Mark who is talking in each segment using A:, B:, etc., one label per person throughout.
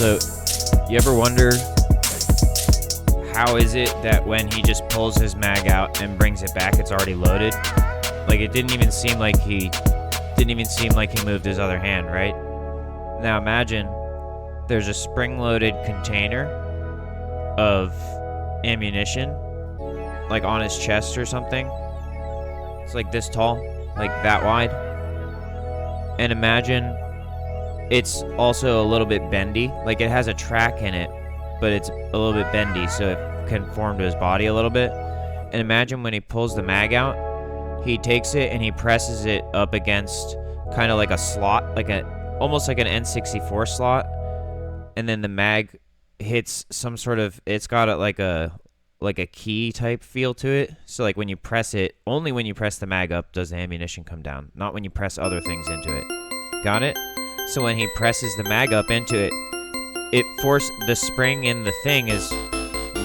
A: Also, you ever wonder how is it that when he just pulls his mag out and brings it back, it's already loaded? Like, it didn't even seem like he moved his other hand, right? Now imagine there's a spring-loaded container of ammunition, like on his chest or something. It's like this tall, like that wide. And imagine it's also a little bit bendy. Like, it has a track in it, but it's a little bit bendy, so it conformed to his body a little bit. And imagine when he pulls the mag out, he takes it and he presses it up against kind of like a slot, almost like an N64 slot, and then the mag hits some sort of, it's got like a key type feel to it. So like when you press it, only when you press the mag up does the ammunition come down, not when you press other things into it. Got it? So when he presses the mag up into it, the spring in the thing is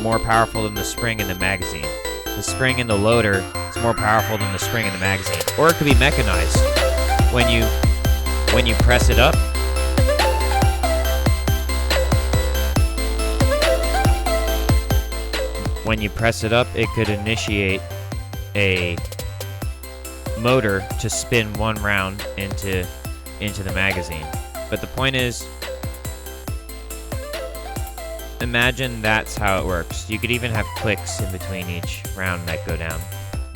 A: more powerful than the spring in the magazine. The spring in the loader is more powerful than the spring in the magazine. Or it could be mechanized. When you press it up, it could initiate a motor to spin one round into the magazine. But the point is, imagine that's how it works. You could even have clicks in between each round that go down,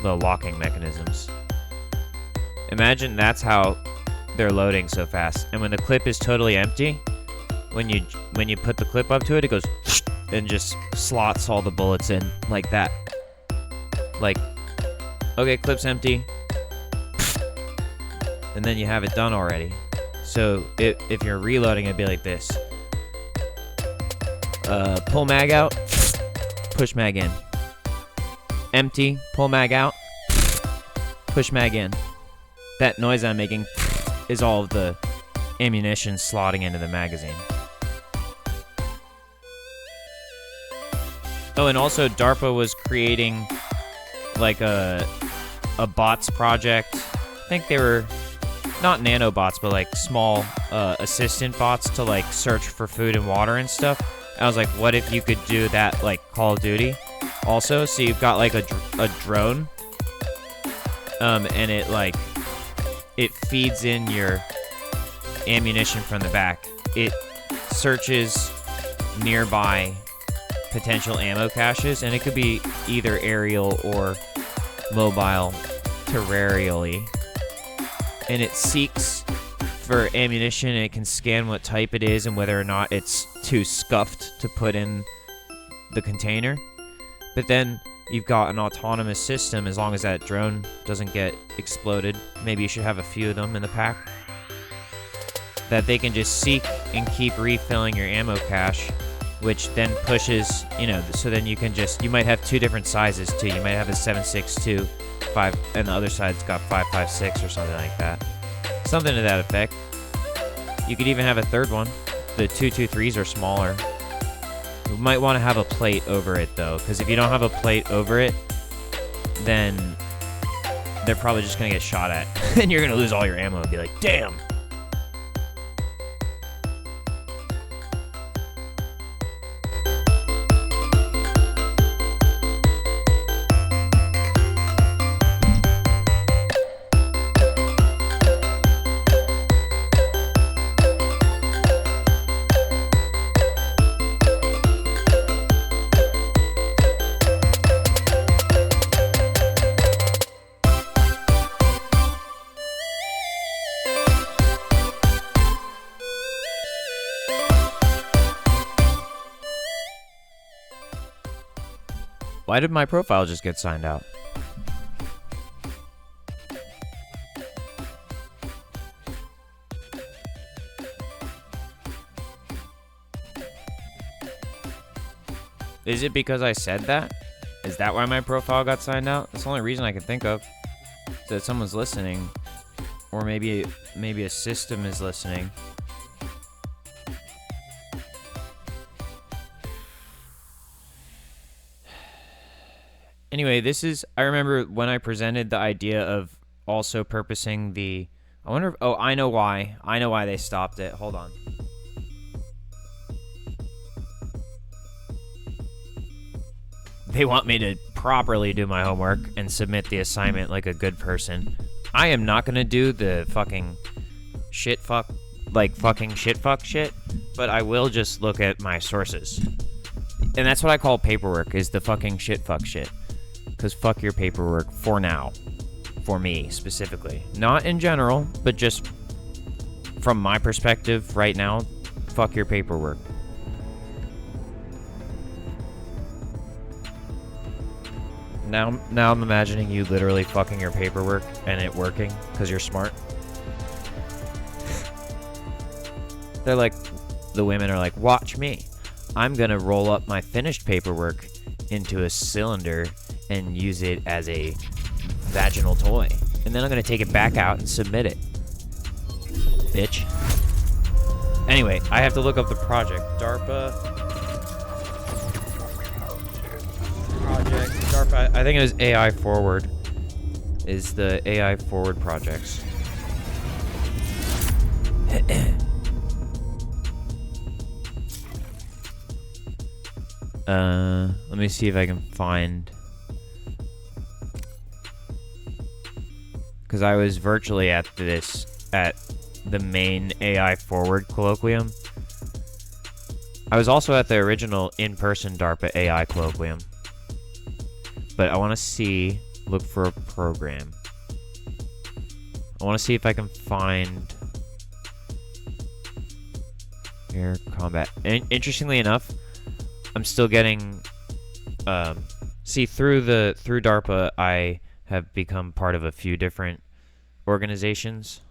A: the locking mechanisms. Imagine that's how they're loading so fast. And when the clip is totally empty, when you put the clip up to it, it goes and just slots all the bullets in like that. Like, okay, clip's empty, and then you have it done already. So if you're reloading, it'd be like this. Pull mag out, push mag in. Empty, pull mag out, push mag in. That noise I'm making is all of the ammunition slotting into the magazine. Oh, and also DARPA was creating like a bots project. I think they were not nanobots, but like small assistant bots to like search for food and water and stuff. I was like, what if you could do that like Call of Duty also? So you've got like a drone, and it feeds in your ammunition from the back. It searches nearby potential ammo caches, and it could be either aerial or mobile terrestrially, and it seeks for ammunition, and it can scan what type it is and whether or not it's too scuffed to put in the container. But then you've got an autonomous system. As long as that drone doesn't get exploded, maybe you should have a few of them in the pack, that they can just seek and keep refilling your ammo cache, which then pushes, so then you might have two different sizes too. You might have a 7.62, 5, and the other side's got 5.56 or something like that. Something to that effect. You could even have a third one. The 2.23s are smaller. You might want to have a plate over it though, because if you don't have a plate over it, then they're probably just going to get shot at. And you're going to lose all your ammo and be like, damn! Why did my profile just get signed out? Is it because I said that? Is that why my profile got signed out? That's the only reason I can think of. Is that someone's listening. Or maybe a system is listening. Anyway, I remember when I presented the idea of also purposing I know why they stopped it. Hold on. They want me to properly do my homework and submit the assignment like a good person. I am not gonna do the fucking shit fuck shit, but I will just look at my sources. And that's what I call paperwork, is the fucking shit fuck shit. Because fuck your paperwork for now. For me, specifically. Not in general, but just from my perspective right now, fuck your paperwork. Now I'm imagining you literally fucking your paperwork and it working because you're smart. They're like, the women are like, watch me. I'm gonna roll up my finished paperwork into a cylinder and use it as a vaginal toy. And then I'm gonna take it back out and submit it. Bitch. Anyway, I have to look up the project. DARPA. I think it was AI Forward. Is the AI Forward projects. Let me see if I can find, because I was virtually at the main AI Forward colloquium. I was also at the original in-person DARPA AI colloquium. But I want to look for a program. I want to see if I can find air combat. And interestingly enough, I'm still getting, through DARPA, I have become part of a few different organizations.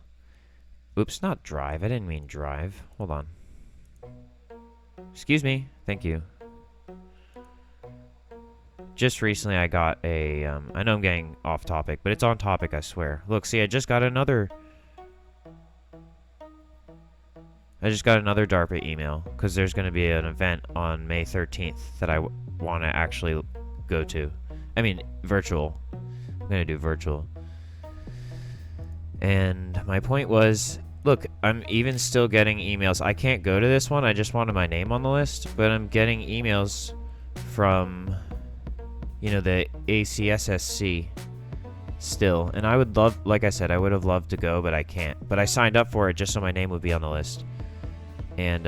A: Oops, not Drive. I didn't mean Drive. Hold on. Excuse me. Thank you. Just recently I got a, I know I'm getting off topic, but it's on topic, I swear. Look, see, I just got another DARPA email, because there's going to be an event on May 13th that I want to actually go to. I mean, virtual. I'm going to do virtual. And my point was, look, I'm even still getting emails. I can't go to this one. I just wanted my name on the list, but I'm getting emails from, the ACSSC still. And I would love, like I said, I would have loved to go, but I can't. But I signed up for it just so my name would be on the list. And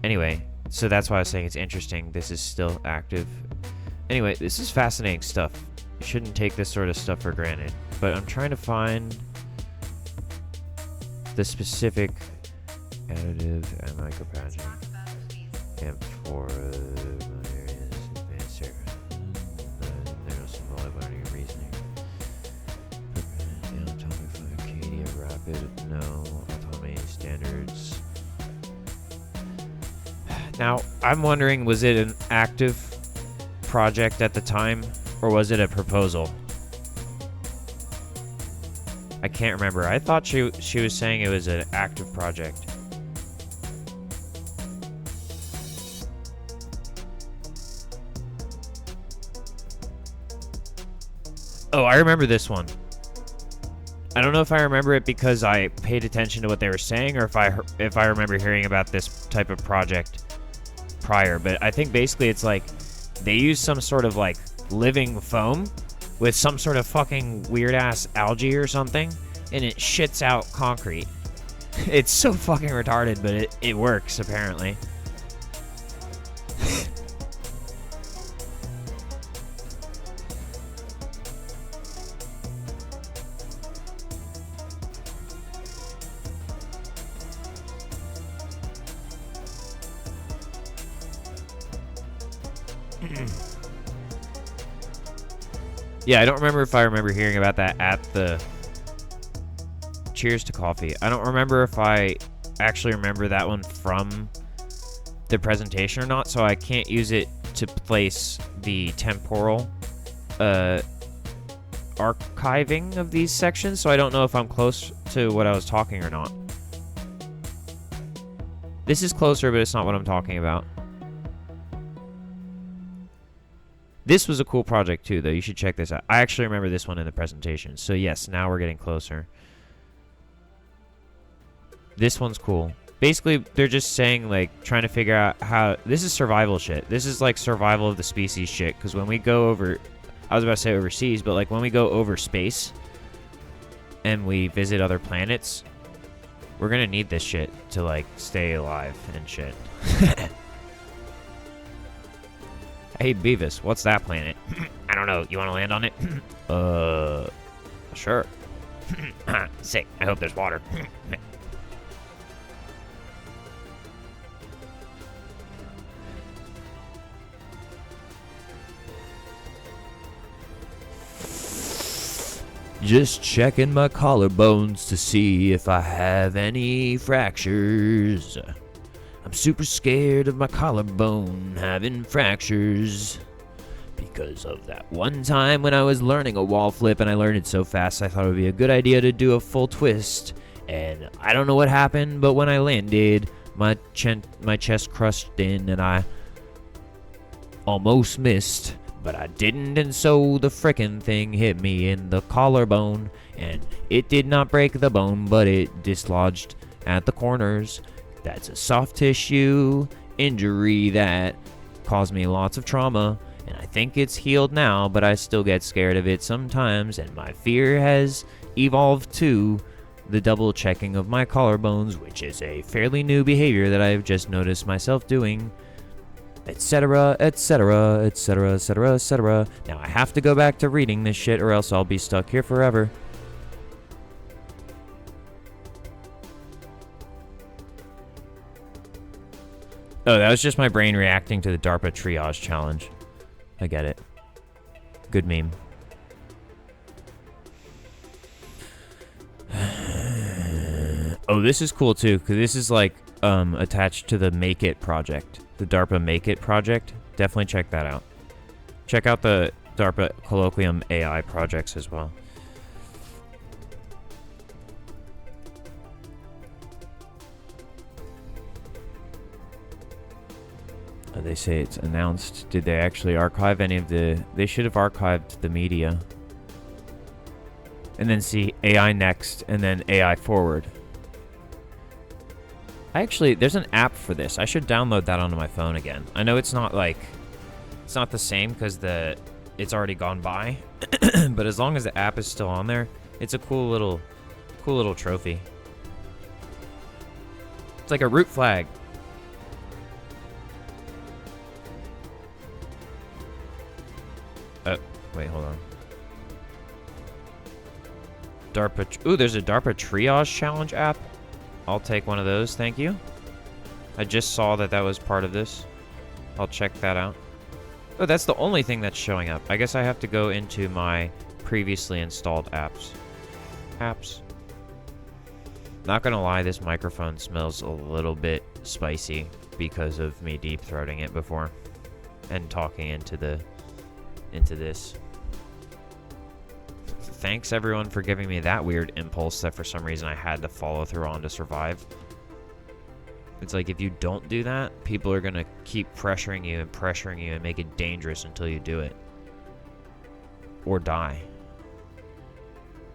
A: anyway, so that's why I was saying it's interesting. This is still active. Anyway, this is fascinating stuff. You shouldn't take this sort of stuff for granted. But I'm trying to find the specific additive and micropackaging and for advanced reasoning. Acadia Rapid, no. Autonomy standards. Now, I'm wondering, was it an active project at the time, or was it a proposal? I can't remember. I thought she was saying it was an active project. Oh, I remember this one. I don't know if I remember it because I paid attention to what they were saying, or if I remember hearing about this type of project prior, but I think basically it's like they use some sort of like living foam with some sort of fucking weird ass algae or something, and it shits out concrete. It's so fucking retarded, but it works apparently. Yeah, I don't remember if I remember hearing about that at the Cheers to Coffee. I don't remember if I actually remember that one from the presentation or not, so I can't use it to place the temporal archiving of these sections, so I don't know if I'm close to what I was talking or not. This is closer, but it's not what I'm talking about. This was a cool project too, though. You should check this out. I actually remember this one in the presentation. So yes, now we're getting closer. This one's cool. basically they're just saying like trying to figure out how this is survival shit. This is like survival of the species shit. Because when we go over, I was about to say overseas, but like when we go over space and we visit other planets, we're gonna need this shit to like stay alive and shit. Hey Beavis, what's that planet? I don't know. You want to land on it? Sure. Sick. I hope there's water. Just checking my collarbones to see if I have any fractures. I'm super scared of my collarbone having fractures. Because of that one time when I was learning a wall flip and I learned it so fast I thought it would be a good idea to do a full twist. And I don't know what happened, but when I landed, my chest crushed in and I almost missed. But I didn't, and so the frickin' thing hit me in the collarbone. And it did not break the bone, but it dislodged at the corners. That's a soft tissue injury that caused me lots of trauma. And I think it's healed now, but I still get scared of it sometimes. And my fear has evolved to the double checking of my collarbones, which is a fairly new behavior that I've just noticed myself doing. Etc., etc., etc., etc., etc. Now I have to go back to reading this shit or else I'll be stuck here forever. Oh, that was just my brain reacting to the DARPA triage challenge. I get it. Good meme. Oh, this is cool too, because this is like attached to the Make It project. The DARPA Make It project. Definitely check that out. Check out the DARPA Colloquium AI projects as well. They say it's announced. Did they actually archive any of the... They should have archived the media. And then see AI next, and then AI forward. Actually, there's an app for this. I should download that onto my phone again. I know it's not like... It's not the same because it's already gone by. But as long as the app is still on there, it's a cool little trophy. It's like a root flag. Wait, hold on. DARPA... Ooh, there's a DARPA Triage Challenge app. I'll take one of those, thank you. I just saw that was part of this. I'll check that out. Oh, that's the only thing that's showing up. I guess I have to go into my previously installed apps. Not gonna lie, this microphone smells a little bit spicy because of me deep throating it before and talking into this. Thanks everyone for giving me that weird impulse that for some reason I had to follow through on to survive. It's like if you don't do that, people are gonna keep pressuring you and make it dangerous until you do it. Or die.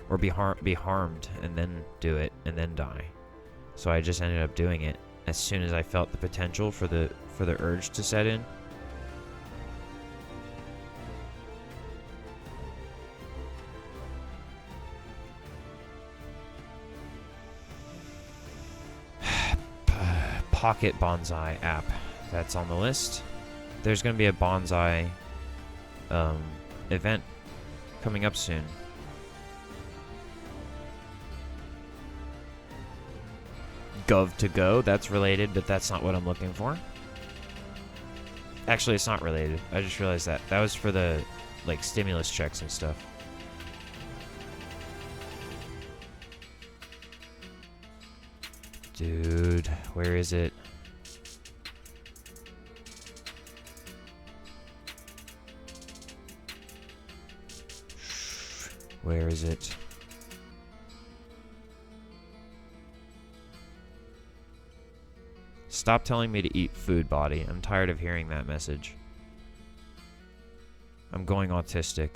A: Or be harmed and then do it and then die. So I just ended up doing it as soon as I felt the potential for the urge to set in. Pocket Bonsai app. That's on the list. There's going to be a bonsai event coming up soon. Gov2Go, that's related, but that's not what I'm looking for. Actually, it's not related. I just realized that. That was for the, like, stimulus checks and stuff. Dude, where is it? Where is it? Stop telling me to eat food, body. I'm tired of hearing that message. I'm going autistic.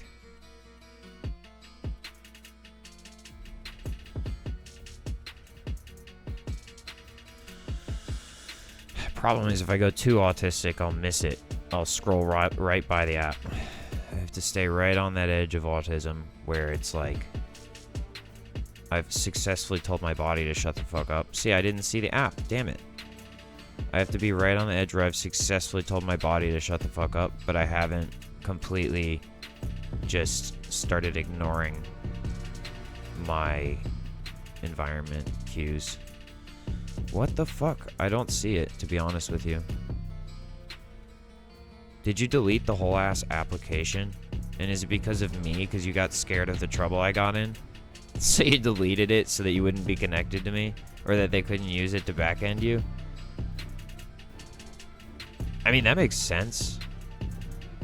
A: Problem is, if I go too autistic, I'll miss it. I'll scroll right by the app. I have to stay right on that edge of autism where it's like I've successfully told my body to shut the fuck up. See, I didn't see the app. Damn it. I have to be right on the edge where I've successfully told my body to shut the fuck up, but I haven't completely just started ignoring my environment cues. What the fuck? I don't see it, to be honest with you. Did you delete the whole ass application? And is it because of me? Because you got scared of the trouble I got in? So you deleted it so that you wouldn't be connected to me? Or that they couldn't use it to backend you? I mean, that makes sense.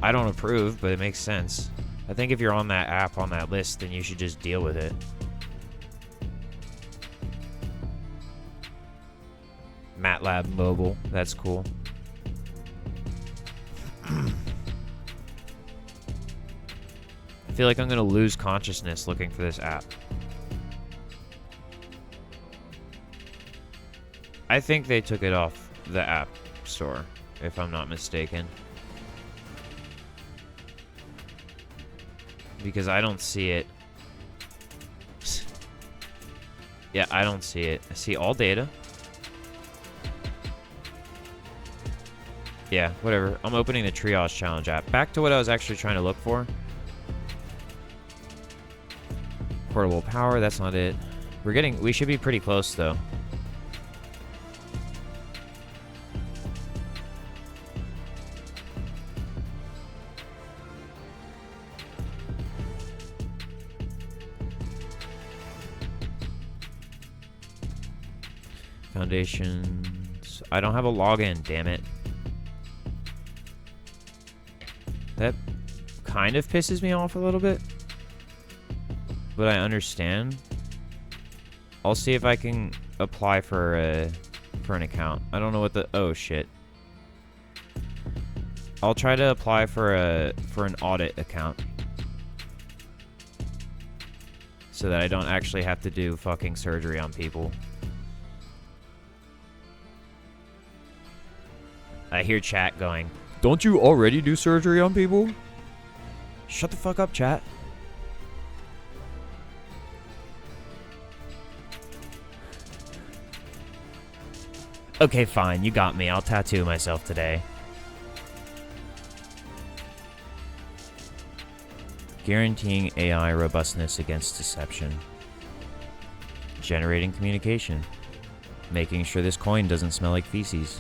A: I don't approve, but it makes sense. I think if you're on that app, on that list, then you should just deal with it. MATLAB Mobile, that's cool. I feel like I'm gonna lose consciousness looking for this app. I think they took it off the app store, if I'm not mistaken. Because I don't see it. Yeah, I don't see it. I see all data. Yeah, whatever. I'm opening the Triage Challenge app. Back to what I was actually trying to look for. Portable power, that's not it. We should be pretty close though. Foundations. I don't have a login, damn it. That kind of pisses me off a little bit. But I understand. I'll see if I can apply for an account. I don't know what the... Oh, shit. I'll try to apply for an audit account. So that I don't actually have to do fucking surgery on people. I hear chat going, "Don't you already do surgery on people?" Shut the fuck up, chat. Okay, fine. You got me. I'll tattoo myself today. Guaranteeing AI robustness against deception. Generating communication. Making sure this coin doesn't smell like feces.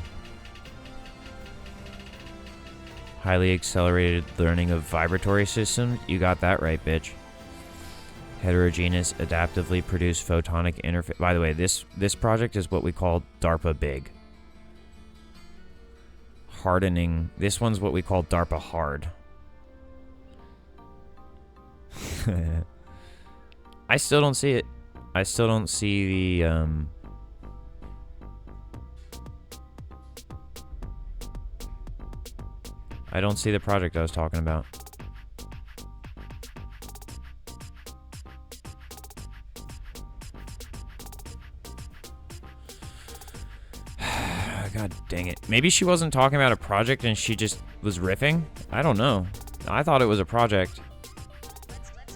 A: Highly accelerated learning of vibratory systems. You got that right, bitch. Heterogeneous, adaptively produced photonic interface. By the way, this project is what we call DARPA Big. Hardening. This one's what we call DARPA Hard. I still don't see it. I still don't see the I don't see the project I was talking about. God dang it. Maybe she wasn't talking about a project and she just was riffing? I don't know. I thought it was a project.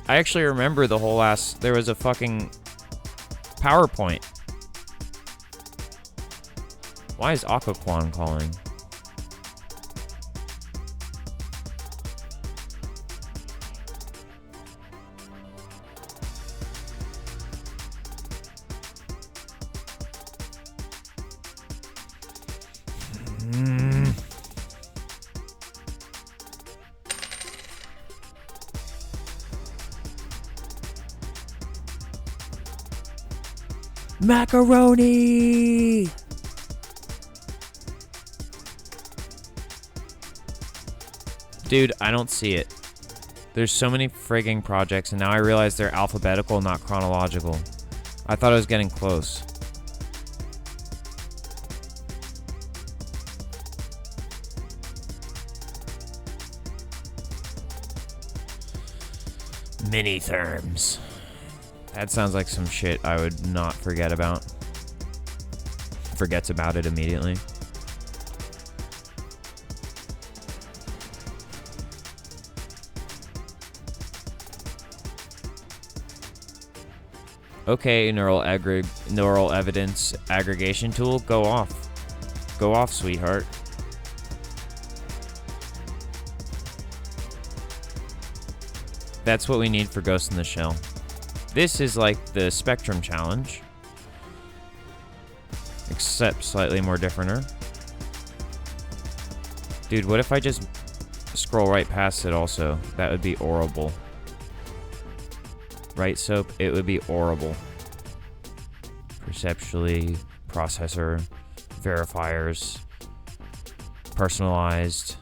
A: I actually remember the whole ass... There was a fucking PowerPoint. Why is Aquaquan calling? Macaroni! Dude, I don't see it. There's so many frigging projects, and now I realize they're alphabetical, not chronological. I thought I was getting close. Mini-therms. That sounds like some shit I would not forget about. Forgets about it immediately. Okay, neural evidence aggregation tool, go off. Go off, sweetheart. That's what we need for Ghost in the Shell. This is like the Spectrum Challenge, except slightly more differenter. Dude, what if I just scroll right past it also? That would be horrible. Right, Soap? It would be horrible. Perceptually, processor, verifiers, personalized.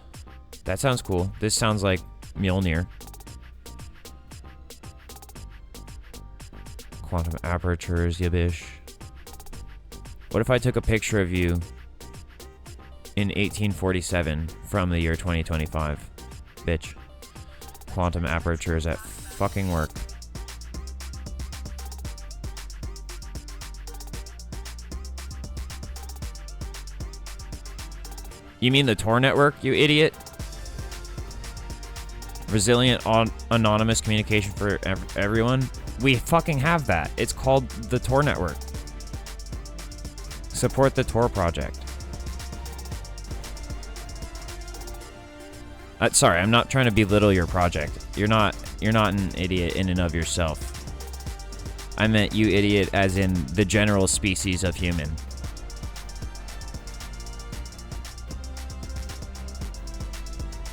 A: That sounds cool. This sounds like Mjolnir. Quantum apertures, yibbish. What if I took a picture of you in 1847 from the year 2025? Bitch. Quantum apertures at fucking work. You mean the Tor network, you idiot? Resilient anonymous communication for everyone? We fucking have that. It's called the Tor network. Support the Tor project. Sorry, I'm not trying to belittle your project. You're not an idiot in and of yourself. I meant you idiot as in the general species of human.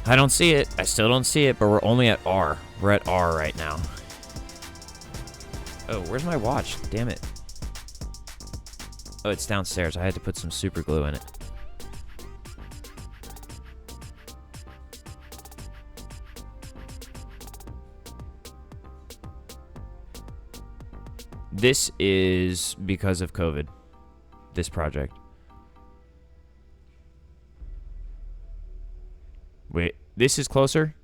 A: I don't see it. I still don't see it, but we're only at R. We're at R right now. Oh, where's my watch? Damn it. Oh, it's downstairs. I had to put some super glue in it. This is because of COVID. This project. Wait, this is closer?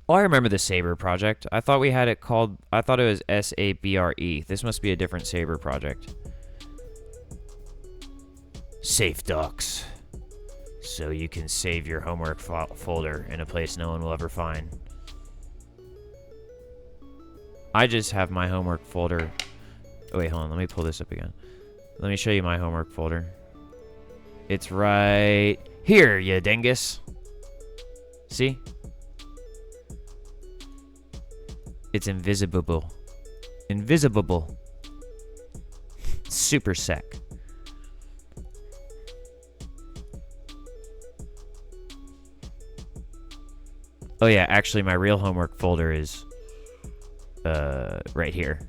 A: Oh, I remember the Sabre project. I thought we had it called... I thought it was SABRE. This must be a different Sabre project. Safe Docs. So you can save your homework folder in a place no one will ever find. I just have my homework folder... Oh, wait, hold on. Let me pull this up again. Let me show you my homework folder. It's right here, you dingus. See? It's invisible. Invisible. Super sec. Oh yeah, actually my real homework folder is right here.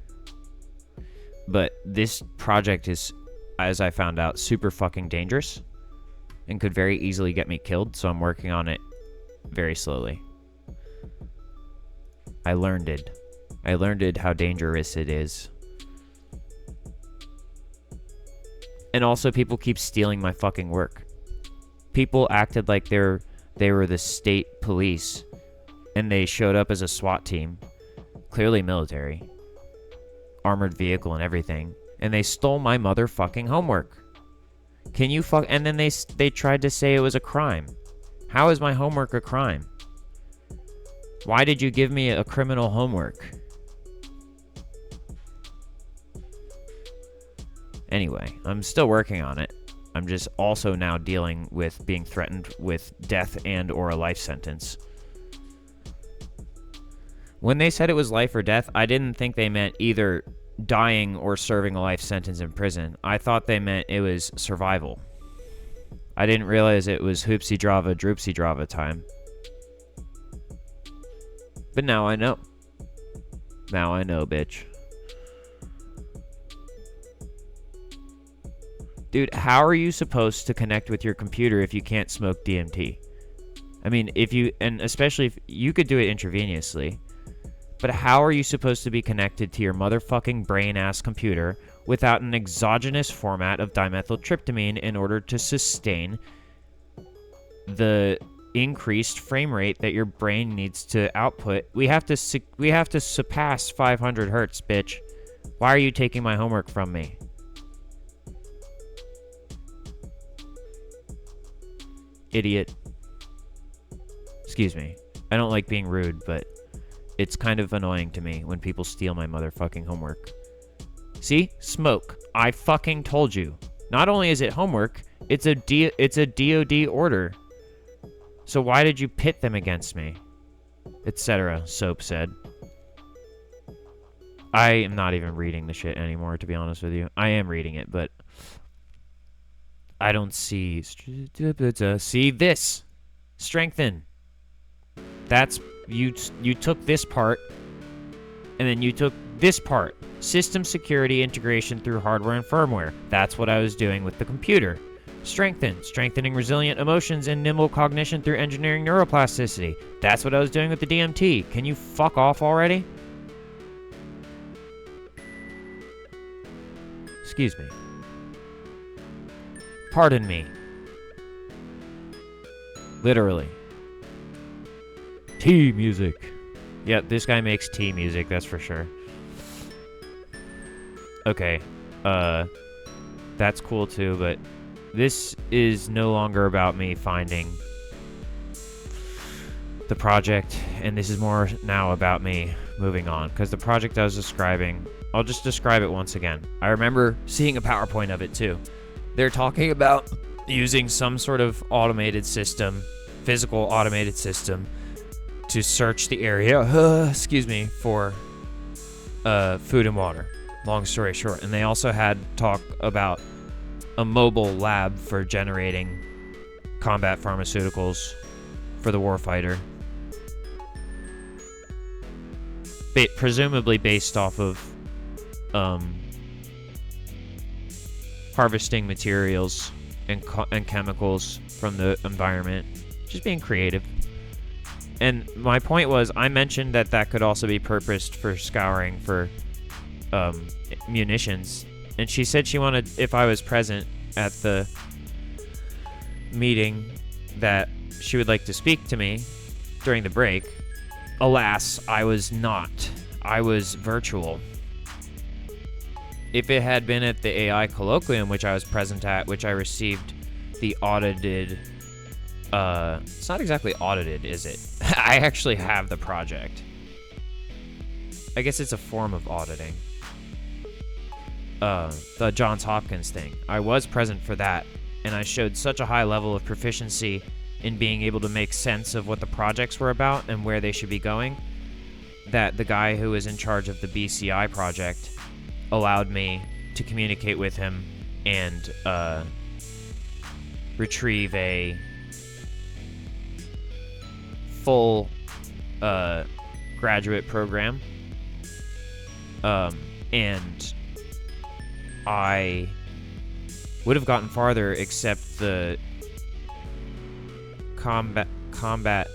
A: But this project is, as I found out, super fucking dangerous and could very easily get me killed, so I'm working on it very slowly. I learned it how dangerous it is. And also people keep stealing my fucking work. People acted like they were the state police and they showed up as a SWAT team, clearly military, armored vehicle and everything, and they stole my motherfucking homework. Can you fuck? And then they tried to say it was a crime. How is my homework a crime? Why did you give me a criminal homework? Anyway, I'm still working on it. I'm just also now dealing with being threatened with death and or a life sentence. When they said it was life or death, I didn't think they meant either dying or serving a life sentence in prison. I thought they meant it was survival. I didn't realize it was hoopsie drava droopsie drava time. But now I know. Now I know, bitch. Dude, how are you supposed to connect with your computer if you can't smoke DMT? I mean, and especially if you could do it intravenously, but how are you supposed to be connected to your motherfucking brain-ass computer without an exogenous format of dimethyltryptamine in order to sustain the increased frame rate that your brain needs to output? We have to surpass 500 hertz, bitch. Why are you taking my homework from me? Idiot. Excuse me. I don't like being rude, but it's kind of annoying to me when people steal my motherfucking homework. See? Smoke. I fucking told you. Not only is it homework, it's a DoD order. So why did you pit them against me? Etc., Soap said. I am not even reading the shit anymore, to be honest with you. I am reading it, but I don't see... See this. Strengthen. That's... You took this part, and then you took this part. System security integration through hardware and firmware. That's what I was doing with the computer. Strengthen. Strengthening resilient emotions and nimble cognition through engineering neuroplasticity. That's what I was doing with the DMT. Can you fuck off already? Excuse me. Pardon me. Literally. Tea music. Yeah, this guy makes tea music, that's for sure. Okay. That's cool too, but this is no longer about me finding the project, and this is more now about me moving on, because the project I was describing, I'll just describe it once again. I remember seeing a PowerPoint of it too. They're talking about using some sort of automated system, physical automated system, to search the area, for food and water. Long story short. And they also had talk about a mobile lab for generating combat pharmaceuticals for the warfighter. Presumably based off of harvesting materials and chemicals from the environment. Just being creative. And my point was, I mentioned that could also be purposed for scouring for munitions. And she said she wanted, if I was present at the meeting, that she would like to speak to me during the break. Alas, I was not. I was virtual. If it had been at the AI colloquium, which I was present at, which I received the audited... it's not exactly audited, is it? I actually have the project. I guess it's a form of auditing. The Johns Hopkins thing. I was present for that, and I showed such a high level of proficiency in being able to make sense of what the projects were about and where they should be going, that the guy who was in charge of the BCI project allowed me to communicate with him and retrieve a full graduate program. And I would have gotten farther except the combat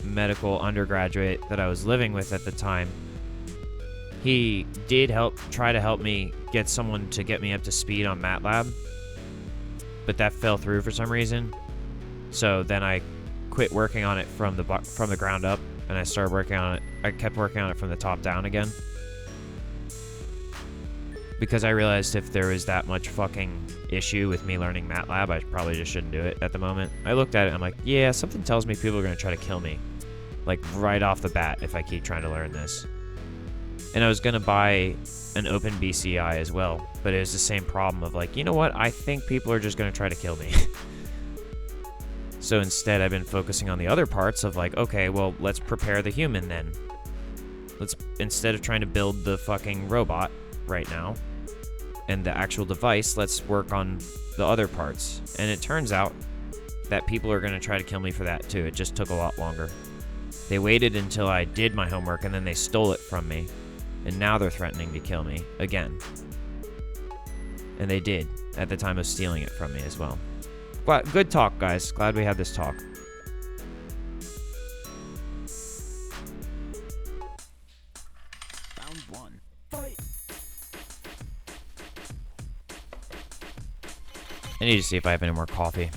A: medical undergraduate that I was living with at the time. He did try to help me get someone to get me up to speed on MATLAB, but that fell through for some reason. So then I quit working on it from the ground up, and I started working on it. I kept working on it from the top down again, because I realized if there was that much fucking issue with me learning MATLAB, I probably just shouldn't do it at the moment. I looked at it, I'm like, yeah, something tells me people are going to try to kill me, like right off the bat, if I keep trying to learn this. And I was going to buy an open BCI as well, but it was the same problem of like, you know what, I think people are just going to try to kill me. So instead, I've been focusing on the other parts of like, okay, well, let's prepare the human then. Instead of trying to build the fucking robot right now and the actual device, let's work on the other parts. And it turns out that people are going to try to kill me for that too. It just took a lot longer. They waited until I did my homework and then they stole it from me. And now they're threatening to kill me again. And they did at the time of stealing it from me as well. But good talk, guys. Glad we had this talk.
B: Round one. Fight.
A: I need to see if I have any more coffee.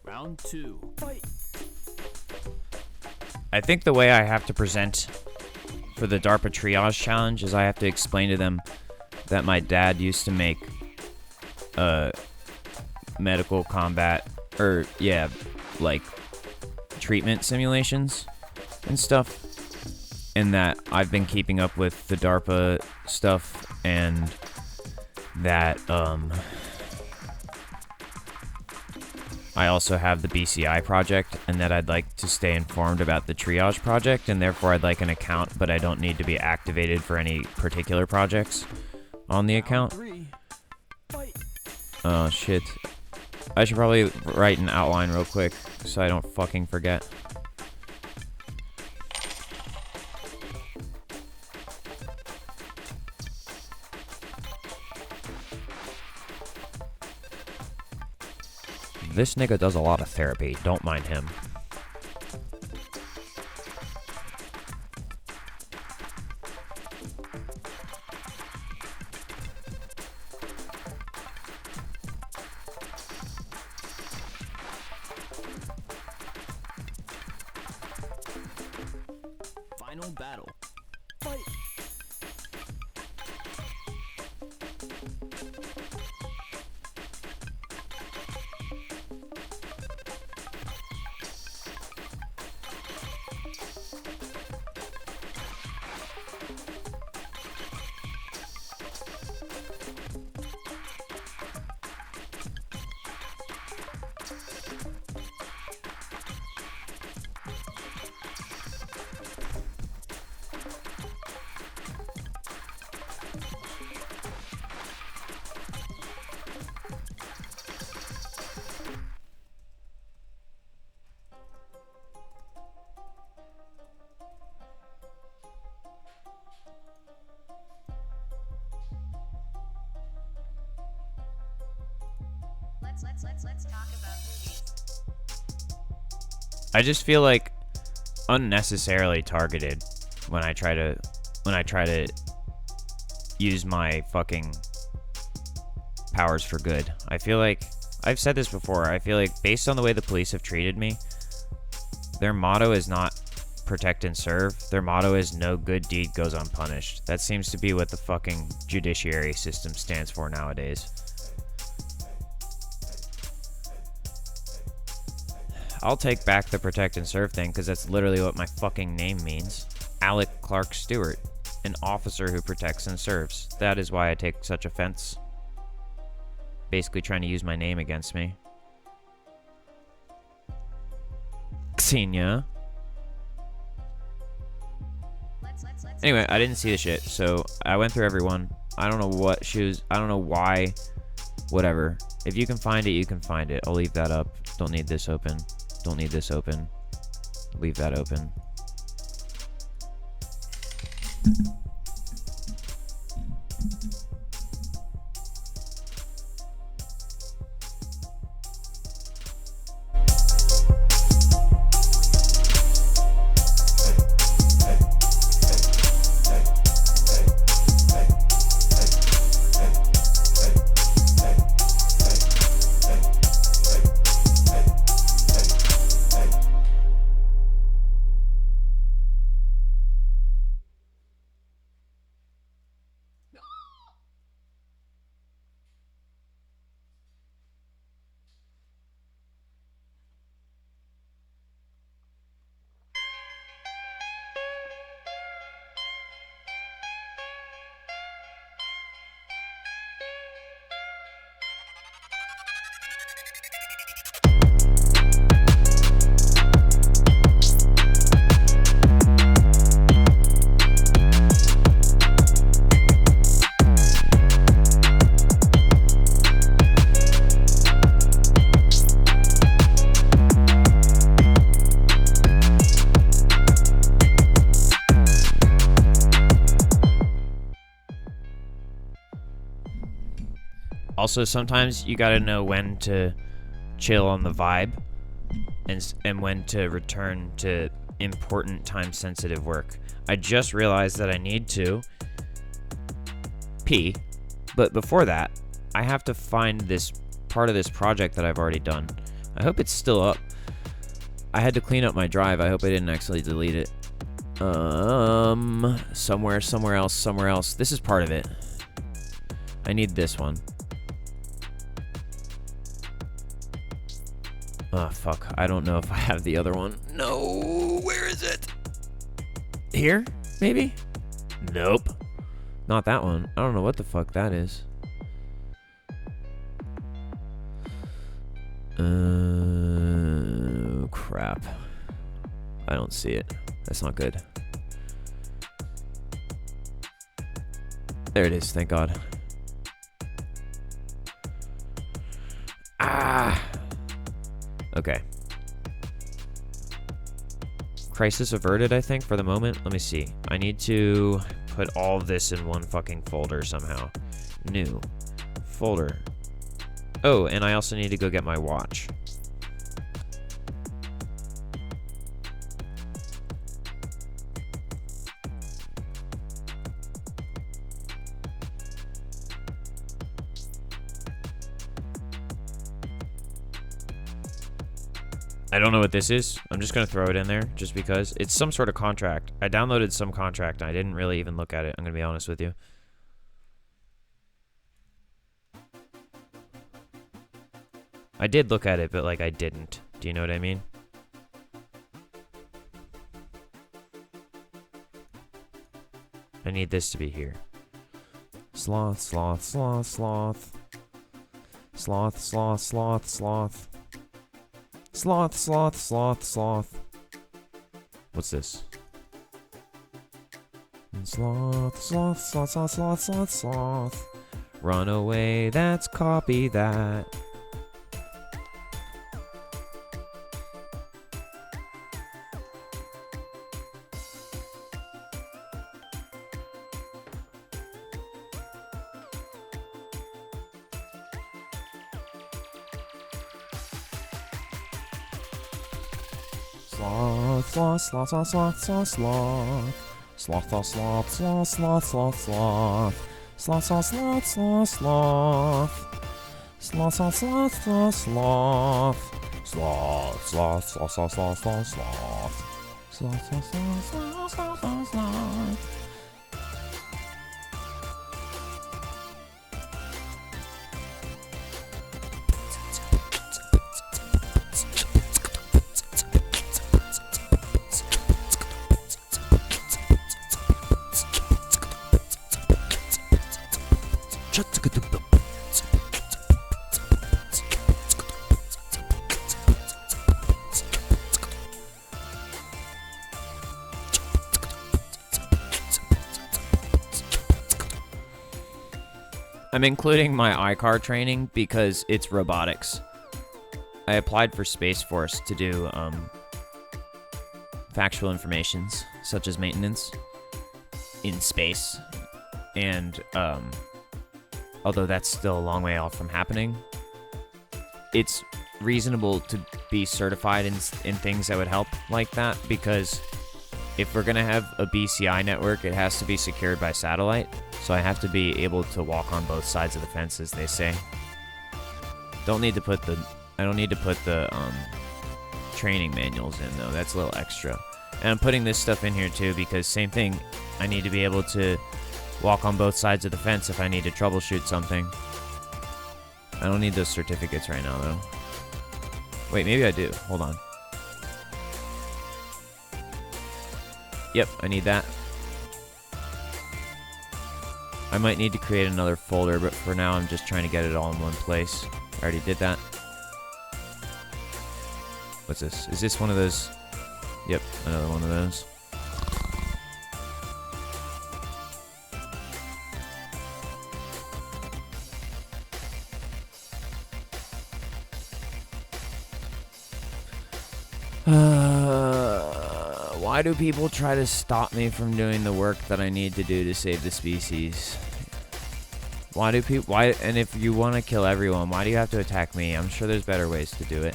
B: Round 2. Fight.
A: I think the way I have to present for the DARPA triage challenge is I have to explain to them that my dad used to make medical combat, or yeah, like treatment simulations and stuff, and that I've been keeping up with the DARPA stuff, and that I also have the BCI project, and that I'd like to stay informed about the triage project, and therefore I'd like an account, but I don't need to be activated for any particular projects on the account. Oh shit. I should probably write an outline real quick so I don't fucking forget. This nigga does a lot of therapy. Don't mind him.
B: Final battle. Fight.
C: Let's talk about movies.
A: I just feel like unnecessarily targeted when I try to use my fucking powers for good. I feel like I've said this before. I feel like based on the way the police have treated me, their motto is not protect and serve. Their motto is no good deed goes unpunished. That seems to be what the fucking judiciary system stands for nowadays. I'll take back the protect and serve thing because that's literally what my fucking name means. Alec Clark Stewart, an officer who protects and serves. That is why I take such offense. Basically trying to use my name against me. Xenia. Anyway, I didn't see the shit, so I went through everyone. I don't know what shoes. I don't know why. Whatever. If you can find it, you can find it. I'll leave that up. Don't need this open. Don't need this open. Leave that open. Also, sometimes you gotta know when to chill on the vibe and when to return to important time-sensitive work. I just realized that I need to pee, but before that, I have to find this part of this project that I've already done. I hope it's still up. I had to clean up my drive. I hope I didn't actually delete it. Somewhere else. This is part of it. I need this one. Oh, fuck. I don't know if I have the other one. No, where is it? Here? Maybe? Nope. Not that one. I don't know what the fuck that is. Crap. I don't see it. That's not good. There it is, thank God. Ah! Okay. Crisis averted, I think, for the moment. Let me see. I need to put all of this in one fucking folder somehow. New. Folder. Oh, and I also need to go get my watch. I don't know what this is. I'm just going to throw it in there just because. It's some sort of contract. I downloaded some contract and I didn't really even look at it. I'm going to be honest with you. I did look at it, but like I didn't. Do you know what I mean? I need this to be here. Sloth, sloth, sloth, sloth. Sloth, sloth, sloth, sloth. Sloth, sloth, sloth, sloth. What's this? Sloth, sloth, sloth, sloth, sloth, sloth, sloth. Run away, that's copy that. Sloth, sloth, sloth, sloth, sloth, sloth. Sloth, sloth, sloth, sloth, sloth, sloth, sloth. Sloth, sloth, sloth, sloth, sloth. Sloth, sloth, sloth, sloth, sloth. Sloth, sloth, sloth, sloth, sloth, sloth, sloth. Sloth, sloth, sloth, sloth, sloth, sloth, sloth. I'm including my iCar training because it's robotics. I applied for Space Force to do factual informations such as maintenance in space, and although that's still a long way off from happening, it's reasonable to be certified in things that would help like that, because if we're gonna have a BCI network, it has to be secured by satellite. So I have to be able to walk on both sides of the fence, as they say. I don't need to put the training manuals in though. That's a little extra. And I'm putting this stuff in here too because same thing. I need to be able to walk on both sides of the fence if I need to troubleshoot something. I don't need those certificates right now though. Wait, maybe I do. Hold on. Yep, I need that. I might need to create another folder, but for now I'm just trying to get it all in one place. I already did that. What's this? Is this one of those? Yep, another one of those. Why do people try to stop me from doing the work that I need to do to save the species? Why do people... Why? And if you want to kill everyone, why do you have to attack me? I'm sure there's better ways to do it.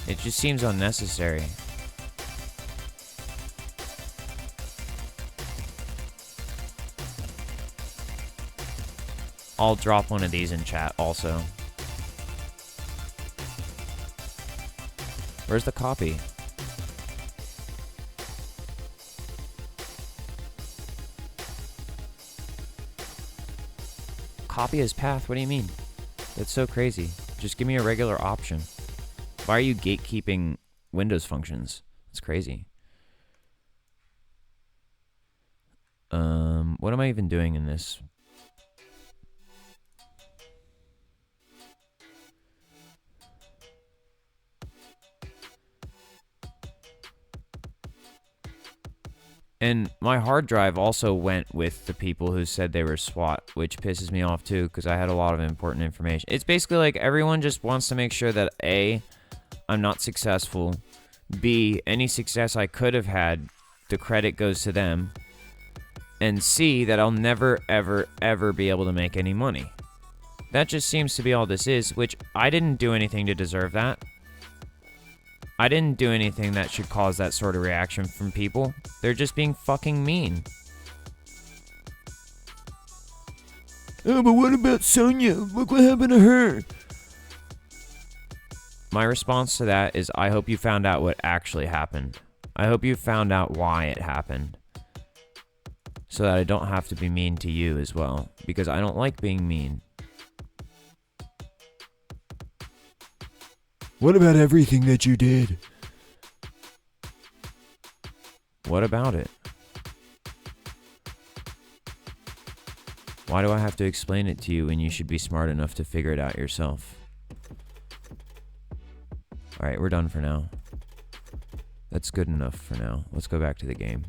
A: It just seems unnecessary. I'll drop one of these in chat also. Where's the copy? Copy as path? What do you mean? That's so crazy. Just give me a regular option. Why are you gatekeeping Windows functions? It's crazy. What am I even doing in this? And my hard drive also went with the people who said they were SWAT, which pisses me off too, because I had a lot of important information. It's basically like everyone just wants to make sure that A, I'm not successful, B, any success I could have had, the credit goes to them, and C, that I'll never, ever, ever be able to make any money. That just seems to be all this is, which I didn't do anything to deserve that. I didn't do anything that should cause that sort of reaction from people. They're just being fucking mean. Oh, but what about Sonia? Look what happened to her. My response to that is I hope you found out what actually happened. I hope you found out why it happened. So that I don't have to be mean to you as well. Because I don't like being mean.
C: What about everything that you did?
A: What about it? Why do I have to explain it to you when you should be smart enough to figure it out yourself? Alright, we're done for now. That's good enough for now. Let's go back to the game.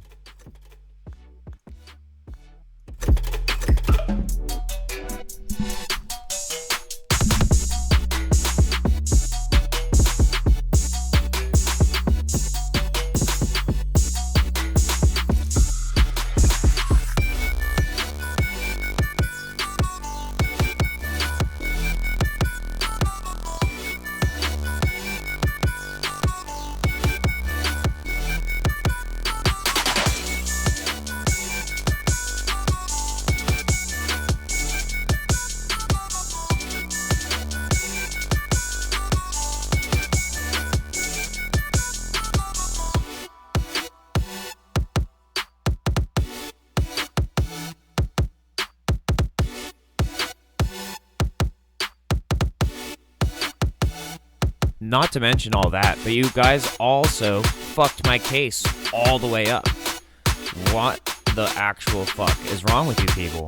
A: Not to mention all that, but you guys also fucked my case all the way up. What the actual fuck is wrong with you people?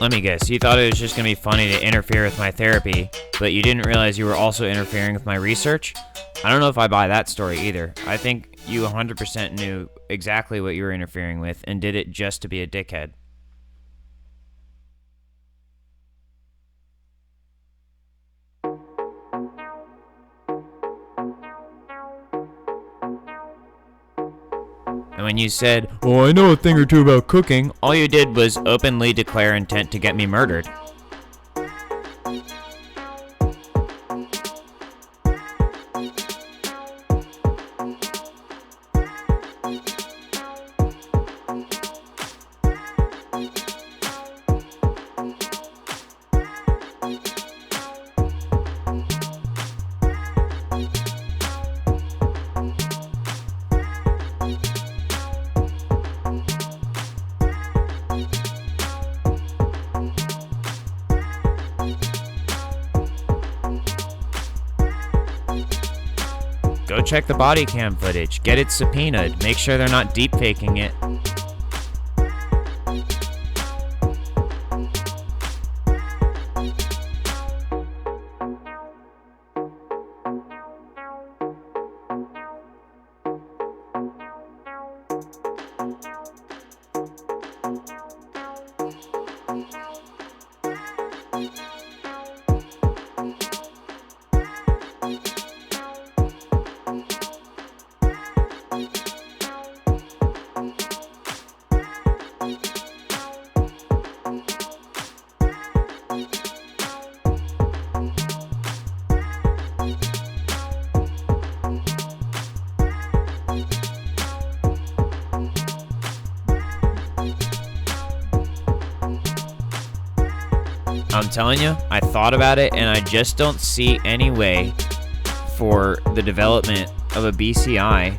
A: Let me guess, you thought it was just going to be funny to interfere with my therapy, but you didn't realize you were also interfering with my research? I don't know if I buy that story either. I think you 100% knew exactly what you were interfering with and did it just to be a dickhead. And when you said, "Oh, I know a thing or two about cooking," all you did was openly declare intent to get me murdered. Go check the body cam footage. Get it subpoenaed. Make sure they're not deep faking it. I'm telling you, I thought about it, and I just don't see any way for the development of a BCI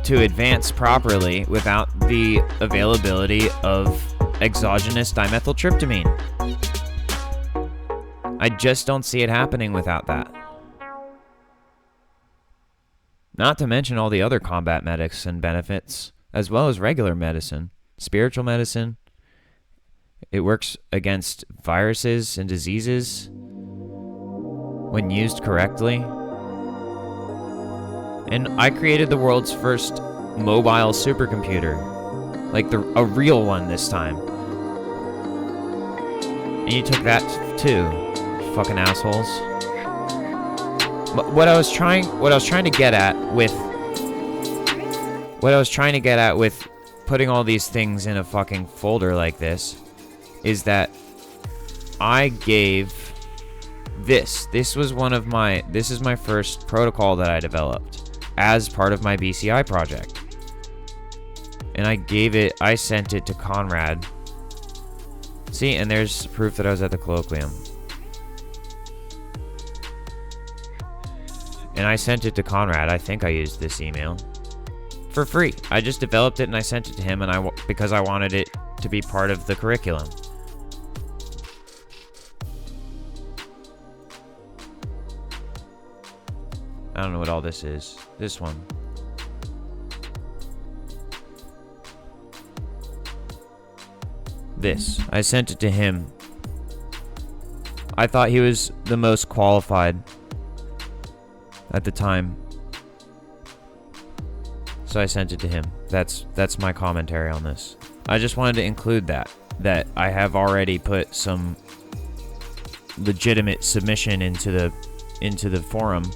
A: to advance properly without the availability of exogenous dimethyltryptamine. I just don't see it happening without that. Not to mention all the other combat medics and benefits, as well as regular medicine, spiritual medicine. It works against viruses and diseases when used correctly. And I created the world's first mobile supercomputer. Like a real one this time. And you took that too, fucking assholes. What I was trying to get at with putting all these things in a fucking folder like this is that I gave this is my first protocol that I developed as part of my BCI project. And I sent it to Conrad. See, and there's proof that I was at the colloquium. And I sent it to Conrad. I think I used this email for free. I just developed it and I sent it to him, and because I wanted it to be part of the curriculum. I don't know what all this is. This one. This. I sent it to him. I thought he was the most qualified at the time. So I sent it to him. That's my commentary on this. I just wanted to include that I have already put some legitimate submission into the forum.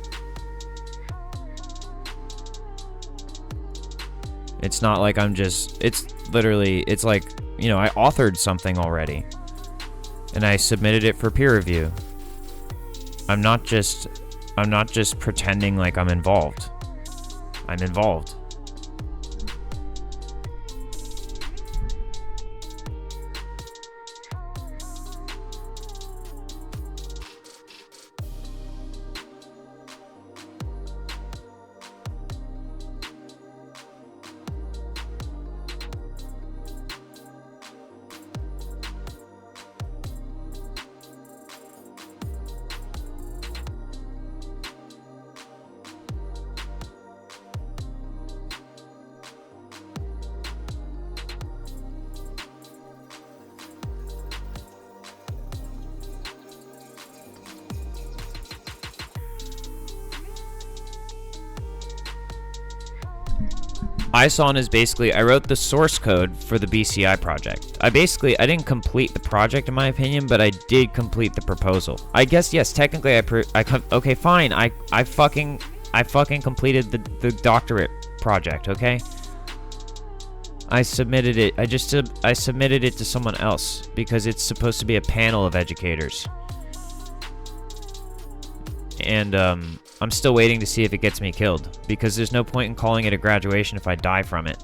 A: It's not like it's like, you know, I authored something already and I submitted it for peer review. I'm not just pretending like I'm involved. I'm involved. ISON is basically, I wrote the source code for the BCI project. I didn't complete the project in my opinion, but I did complete the proposal. I guess, yes, technically okay, fine. I fucking completed the doctorate project, okay? I submitted it. I submitted it to someone else because it's supposed to be a panel of educators. And I'm still waiting to see if it gets me killed, because there's no point in calling it a graduation if I die from it.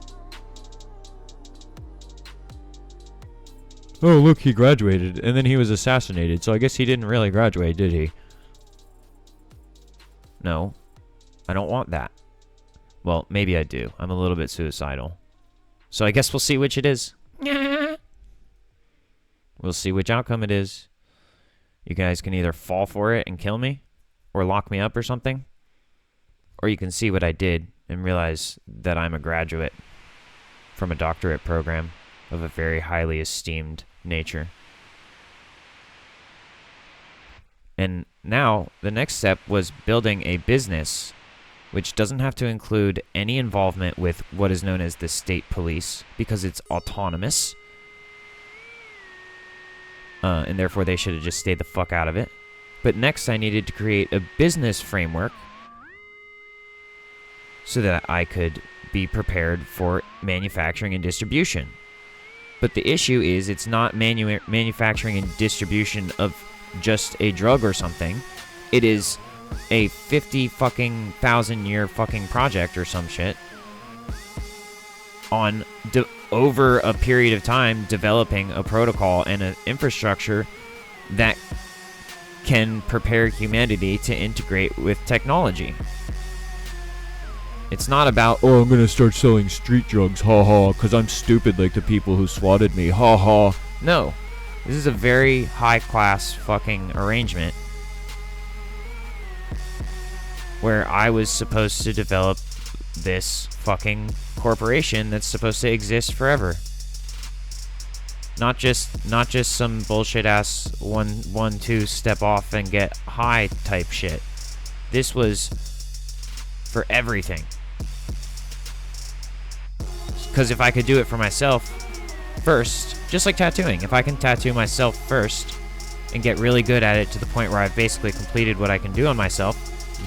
A: Oh, look, he graduated, and then he was assassinated, so I guess he didn't really graduate, did he? No, I don't want that. Well, maybe I do. I'm a little bit suicidal. So I guess we'll see which it is. We'll see which outcome it is. You guys can either fall for it and kill me, or lock me up or something. Or you can see what I did and realize that I'm a graduate from a doctorate program of a very highly esteemed nature. And now the next step was building a business which doesn't have to include any involvement with what is known as the state police because it's autonomous. And therefore they should have just stayed the fuck out of it. But next I needed to create a business framework so that I could be prepared for manufacturing and distribution. But the issue is it's not manufacturing and distribution of just a drug or something. It is a 50 fucking thousand year fucking project or some shit on over a period of time developing a protocol and an infrastructure that can prepare humanity to integrate with technology. It's not about,
C: Oh, I'm gonna start selling street drugs, ha ha, cause I'm stupid like the people who swatted me, ha ha.
A: no. This is a very high-class fucking arrangement where I was supposed to develop this fucking corporation that's supposed to exist forever. Not just some bullshit ass one two step off and get high type shit. This was for everything. Because if I could do it for myself first, just like tattooing, if I can tattoo myself first and get really good at it to the point where I've basically completed what I can do on myself,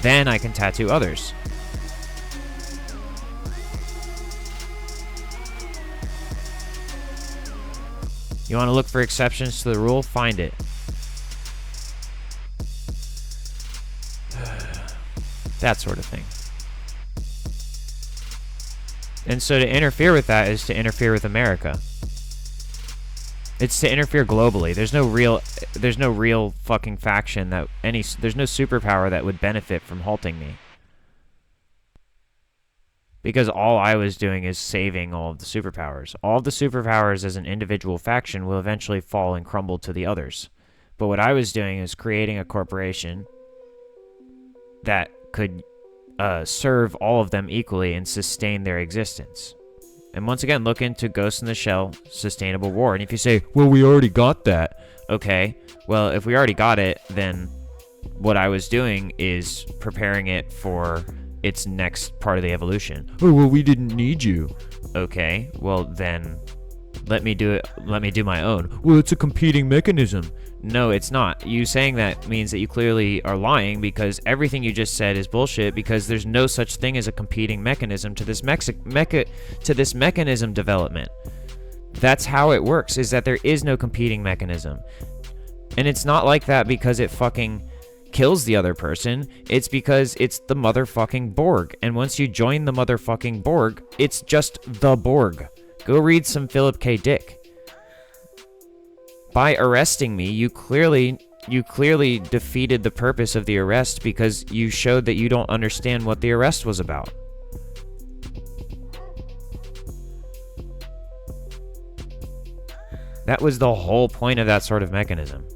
A: then I can tattoo others. You want to look for exceptions to the rule? Find it. That sort of thing. And so to interfere with that is to interfere with America. It's to interfere globally. There's no real fucking faction that there's no superpower that would benefit from halting me. Because all I was doing is saving all of the superpowers. All of the superpowers as an individual faction will eventually fall and crumble to the others. But what I was doing is creating a corporation that could serve all of them equally and sustain their existence. And once again, look into Ghost in the Shell Sustainable War. And if you say, well, we already got that. Okay, well, if we already got it, then what I was doing is preparing it for its next part of the evolution.
C: Oh, well, we didn't need you.
A: Okay, well then, let me do it. Let me do my own.
C: Well, it's a competing mechanism.
A: No, it's not. You saying that means that you clearly are lying because everything you just said is bullshit because there's no such thing as a competing mechanism to this mechanism development. That's how it works, is that there is no competing mechanism. And it's not like that because it fucking kills the other person. It's because it's the motherfucking Borg. And once you join the motherfucking Borg, it's just the Borg. Go read some Philip K. Dick. By arresting me, you clearly defeated the purpose of the arrest because you showed that you don't understand what the arrest was about. That was the whole point of that sort of mechanism.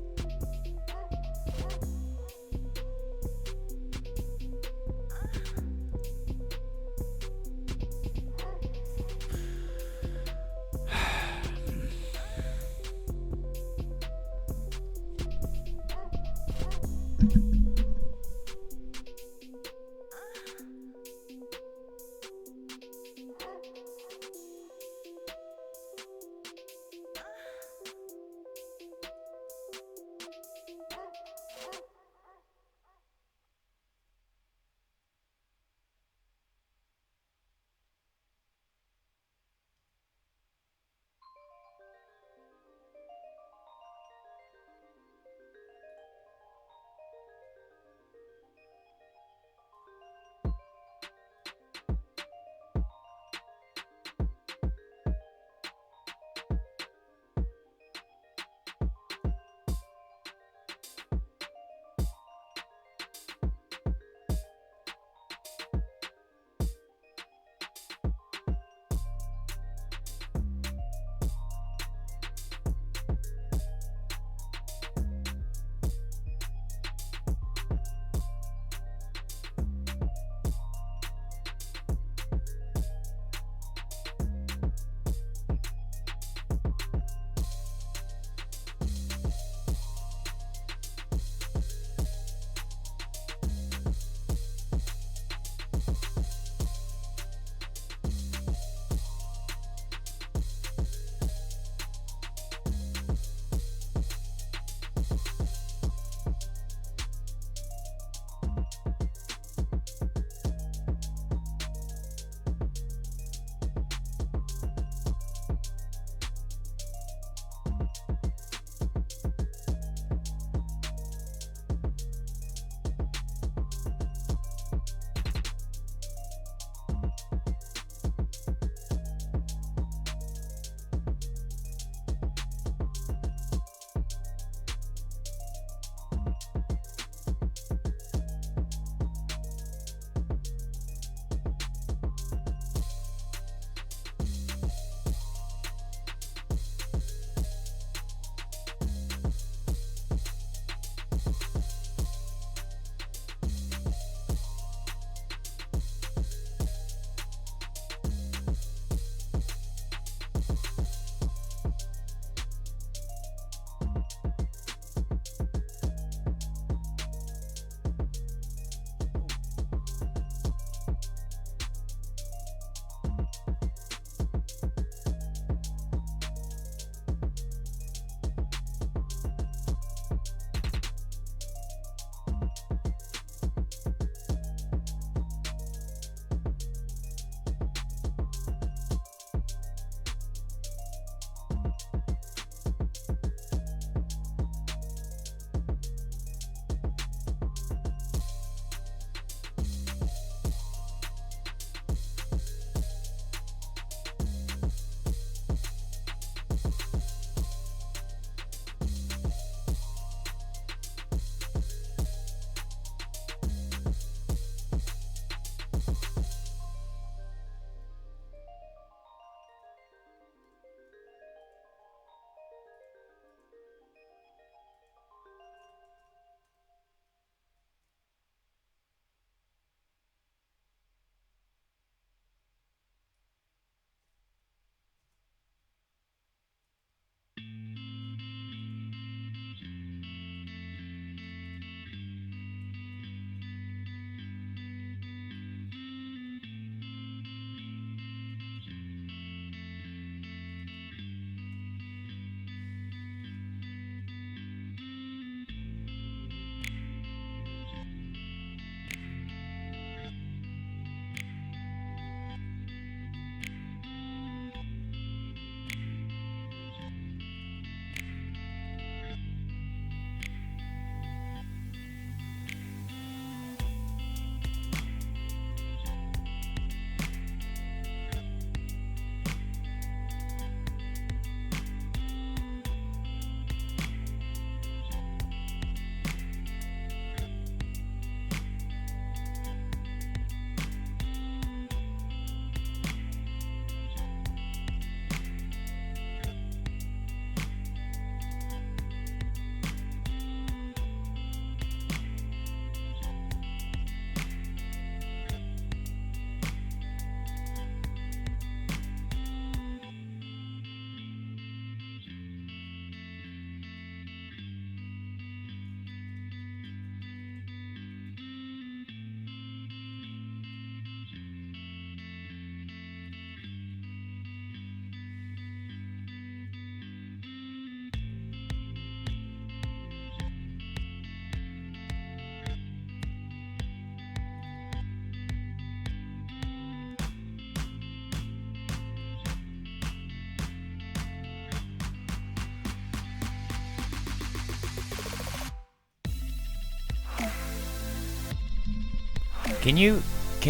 A: Can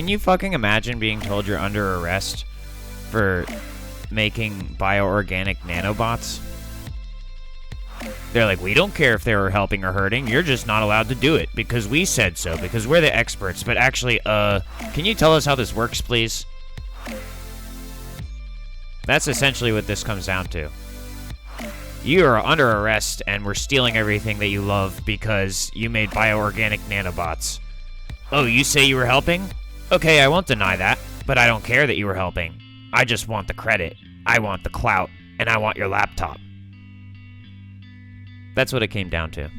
A: you fucking imagine being told you're under arrest for making bioorganic nanobots? They're like, we don't care if they were helping or hurting. You're just not allowed to do it because we said so, because we're the experts. But actually, can you tell us how this works, please? That's essentially what this comes down to. You are under arrest, and we're stealing everything that you love because you made bioorganic nanobots. Oh, you say you were helping? Okay, I won't deny that, but I don't care that you were helping. I just want the credit. I want the clout, and I want your laptop. That's what it came down to.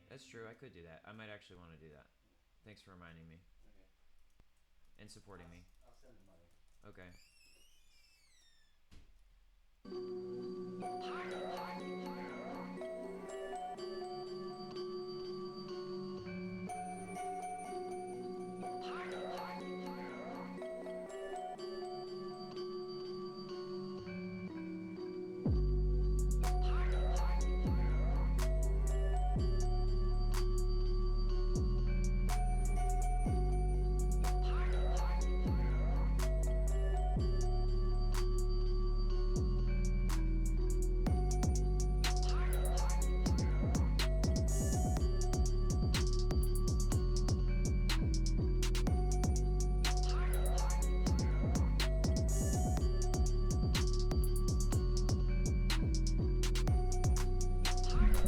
A: That's true. I could do that. I might actually want to do that. Thanks for reminding me. Okay. And supporting me. I'll send the money. Okay.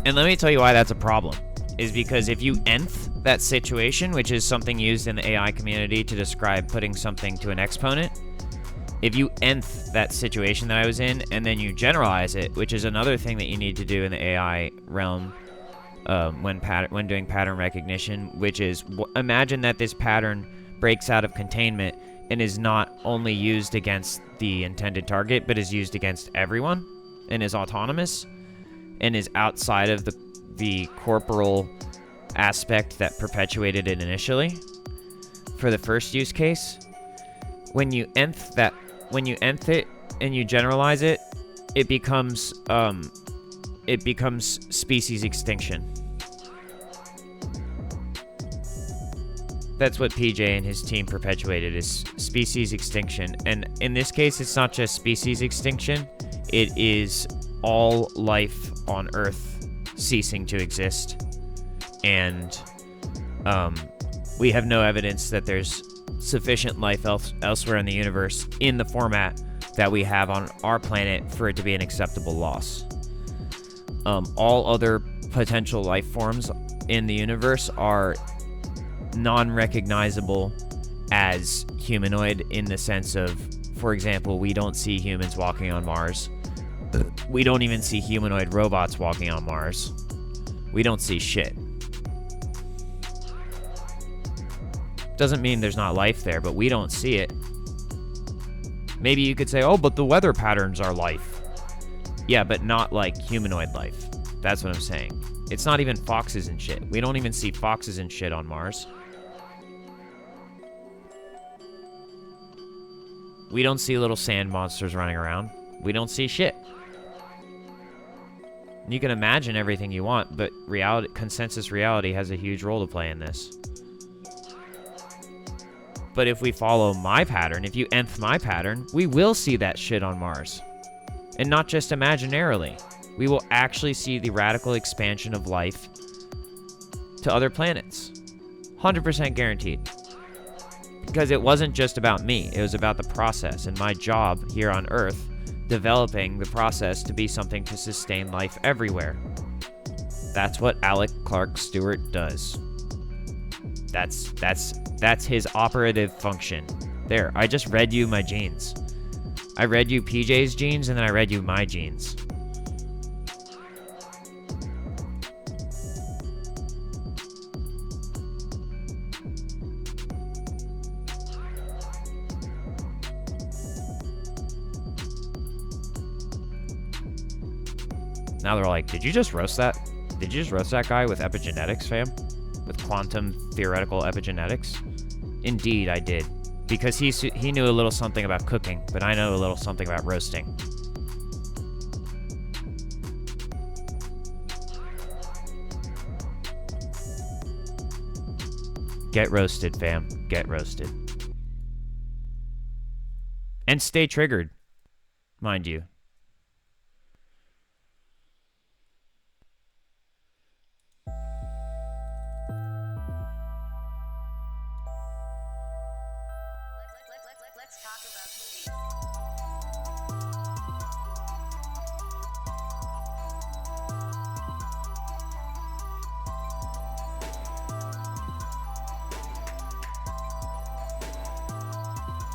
A: And let me tell you why that's a problem. Is because if you nth that situation, which is something used in the AI community to describe putting something to an exponent, if you nth that situation that I was in, and then you generalize it, which is another thing that you need to do in the AI realm when doing pattern recognition, which is imagine that this pattern breaks out of containment and is not only used against the intended target, but is used against everyone and is autonomous and is outside of the corporal aspect that perpetuated it initially. For the first use case, when you nth it and you generalize it, it becomes it becomes species extinction. That's what PJ and his team perpetuated, is species extinction. And in this case, it's not just species extinction. It is all life on Earth ceasing to exist. And we have no evidence that there's sufficient life elsewhere in the universe in the format that we have on our planet for it to be an acceptable loss. All other potential life forms in the universe are non-recognizable as humanoid in the sense of, for example, we don't see humans walking on Mars. We don't even see humanoid robots walking on Mars. We don't see shit. Doesn't mean there's not life there, but we don't see it. Maybe you could say, oh, but the weather patterns are life. Yeah, but not like humanoid life. That's what I'm saying. It's not even foxes and shit. We don't even see foxes and shit on Mars. We don't see little sand monsters running around. We don't see shit. You can imagine everything you want, but consensus reality has a huge role to play in this. But if we follow my pattern, if you nth my pattern, we will see that shit on Mars. And not just imaginarily. We will actually see the radical expansion of life to other planets. 100% guaranteed. Because it wasn't just about me, it was about the process and my job here on Earth, developing the process to be something to sustain life everywhere. That's what Alec Clark Stewart does. That's his operative function. There, I just read you my genes. I read you PJ's genes, and then I read you my genes. Now they're like, did you just roast that? Did you just roast that guy with epigenetics, fam? With quantum theoretical epigenetics? Indeed, I did. Because he knew a little something about cooking, but I know a little something about roasting. Get roasted, fam. Get roasted. And stay triggered, mind you.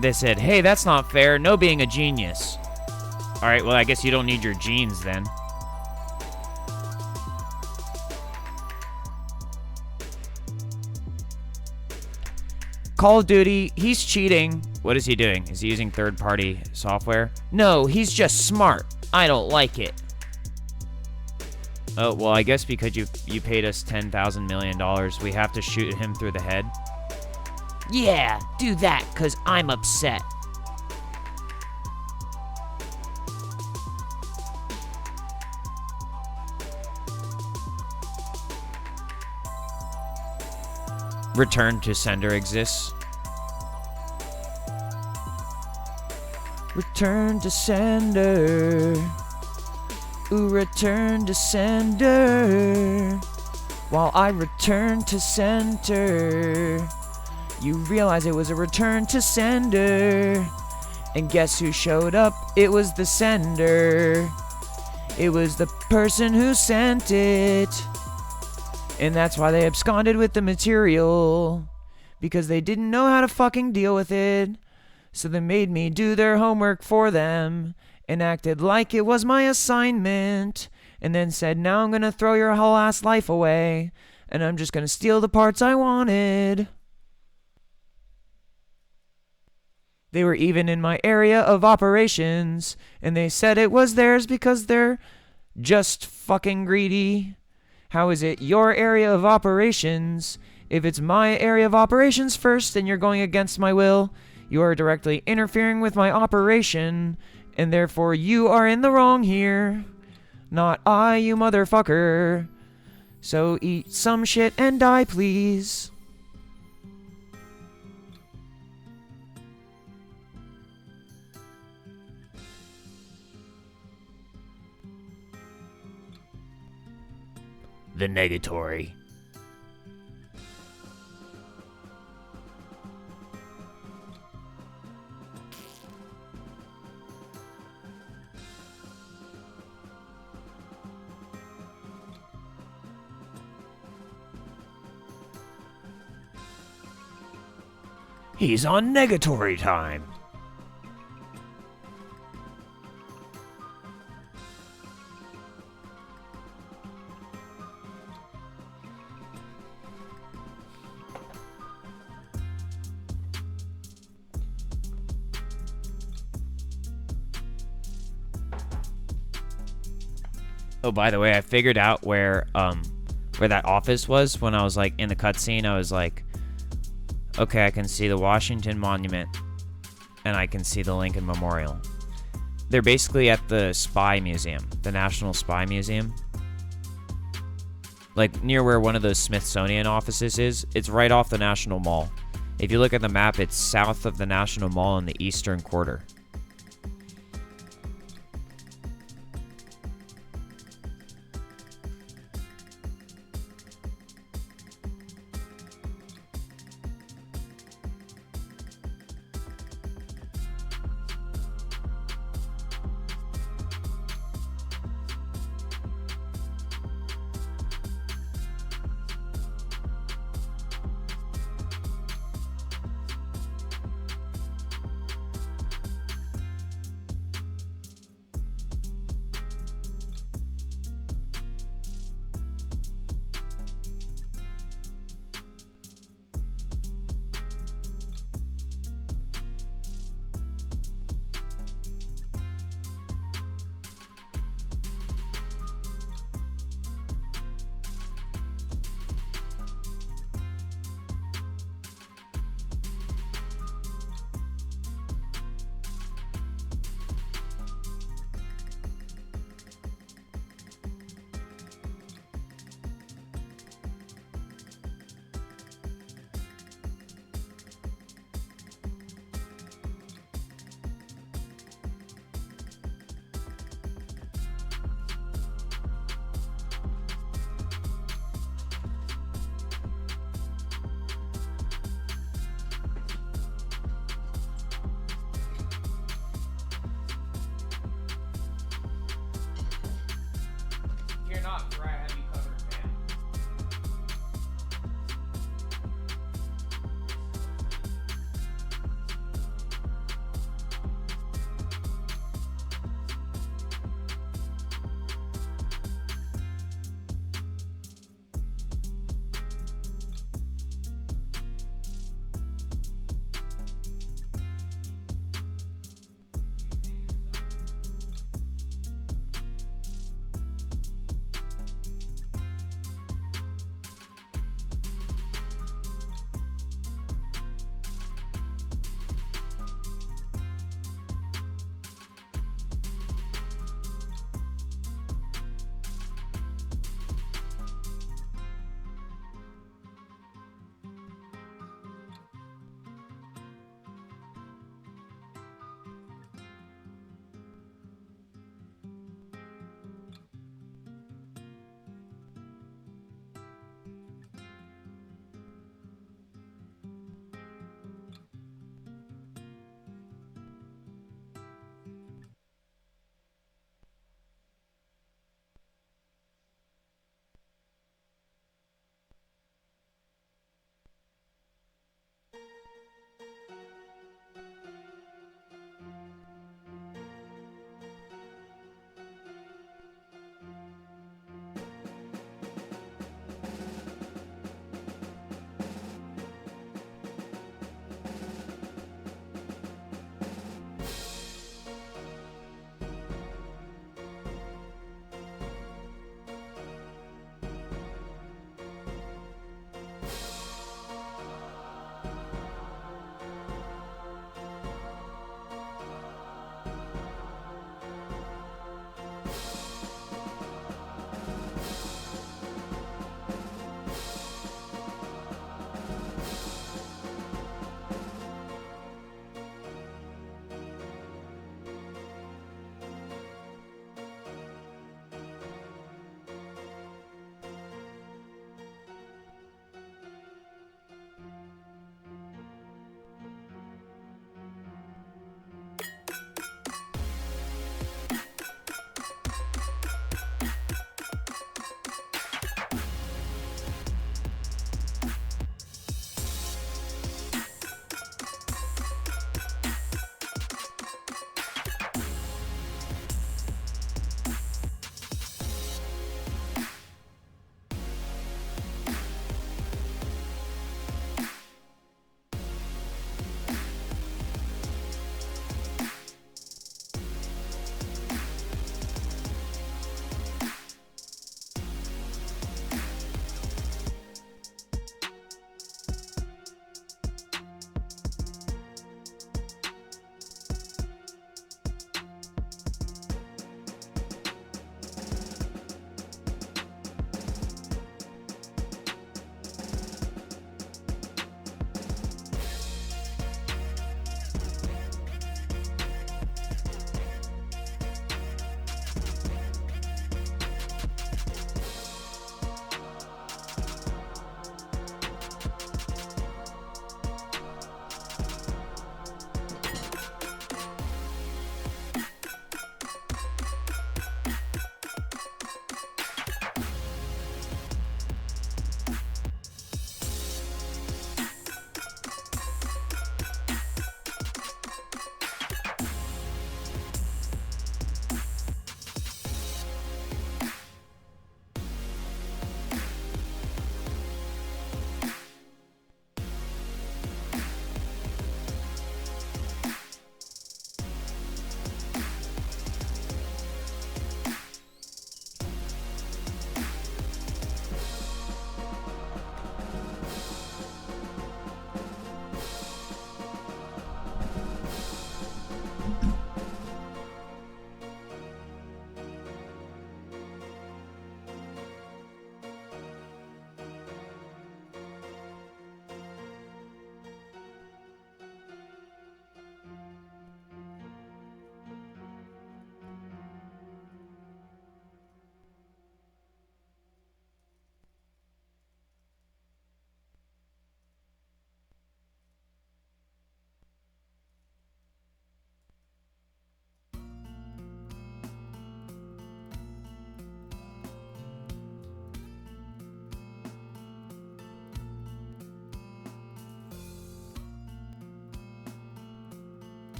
A: They said, hey, that's not fair. No being a genius. Alright, well, I guess you don't need your genes then. Call of Duty, he's cheating. What is he doing? Is he using third-party software? No, he's just smart. I don't like it. Oh, well, I guess because you paid us $10,000 million, we have to shoot him through the head. Yeah, do that, 'cause I'm upset. Return to sender exists. Return to sender. Ooh, return to sender. While I return to center, you realize it was a return to sender. And guess who showed up? It was the sender. It was the person who sent it. And that's why they absconded with the material. Because they didn't know how to fucking deal with it. So they made me do their homework for them. And acted like it was my assignment. And then said, now I'm gonna throw your whole ass life away. And I'm just gonna steal the parts I wanted. They were even in my area of operations, and they said it was theirs because they're just fucking greedy. How is it your area of operations? If it's my area of operations first and you're going against my will, you are directly interfering with my operation, and therefore you are in the wrong here. Not I, you motherfucker. So eat some shit and die, please. The negatory. He's on negatory time. Oh, by the way, I figured out where that office was when I was like in the cutscene. I was like, okay, I can see the Washington Monument and I can see the Lincoln Memorial. They're basically at the Spy Museum, the National Spy Museum. Like near where one of those Smithsonian offices is. It's right off the National Mall. If you look at the map, it's south of the National Mall in the eastern quarter. You're not, for I have you covered, man.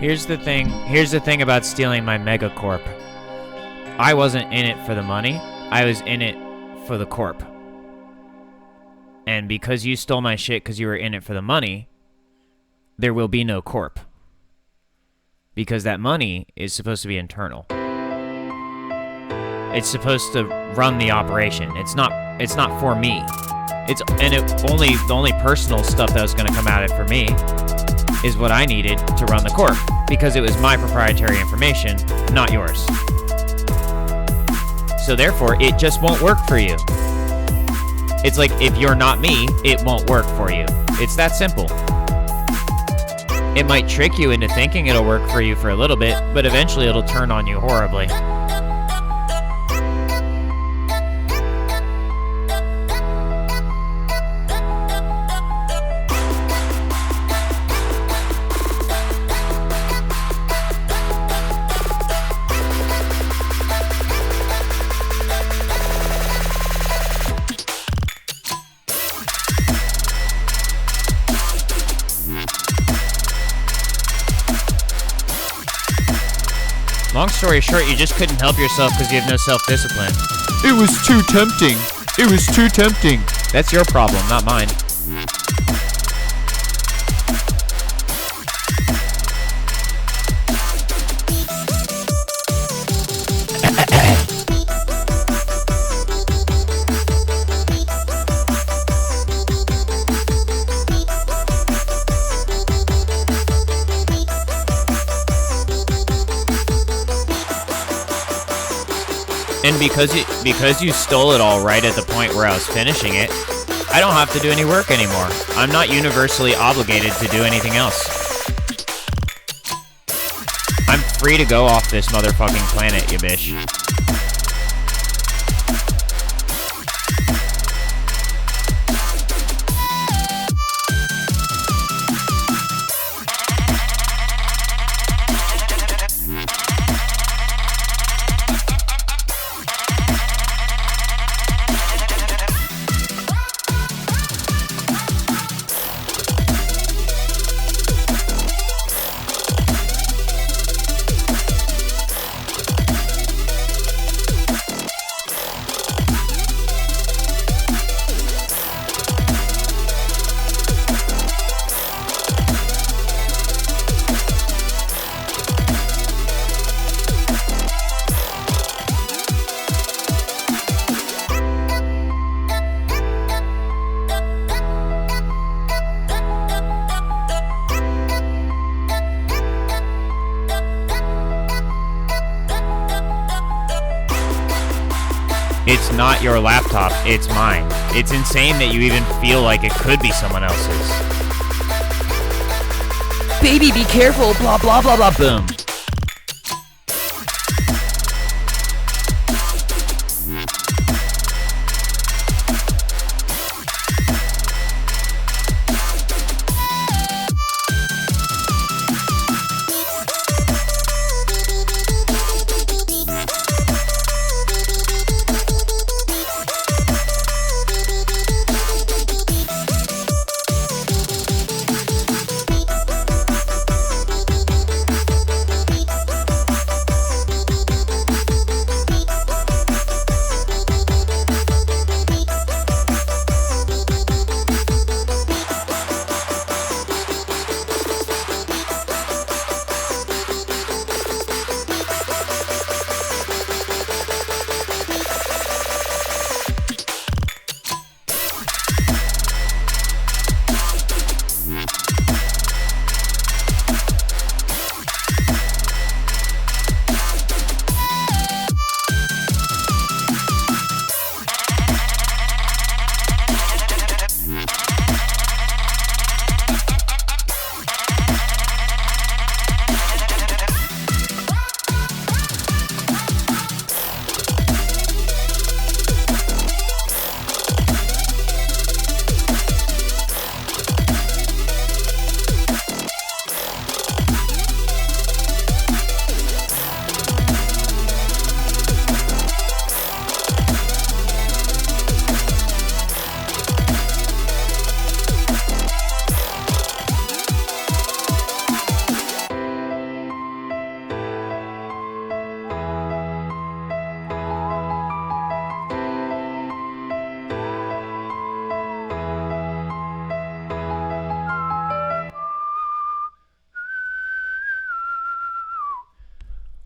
A: Here's the thing. Here's the thing about stealing my megacorp. I wasn't in it for the money. I was in it for the corp. And because you stole my shit because you were in it for the money, there will be no corp. Because that money is supposed to be internal. It's supposed to run the operation. It's not for me. The only personal stuff that was going to come out of it for me is what I needed to run the corp, because it was my proprietary information, not yours. So therefore, it just won't work for you. It's like, if you're not me, it won't work for you. It's that simple. It might trick you into thinking it'll work for you for a little bit, but eventually it'll turn on you horribly. Long story short, you just couldn't help yourself because you have no self-discipline.
C: It was too tempting. It was too tempting.
A: That's your problem, not mine. And because you stole it all right at the point where I was finishing it, I don't have to do any work anymore. I'm not universally obligated to do anything else. I'm free to go off this motherfucking planet, you bitch. It's not your laptop, it's mine. It's insane that you even feel like it could be someone else's. Baby, be careful, blah, blah, blah, blah, boom.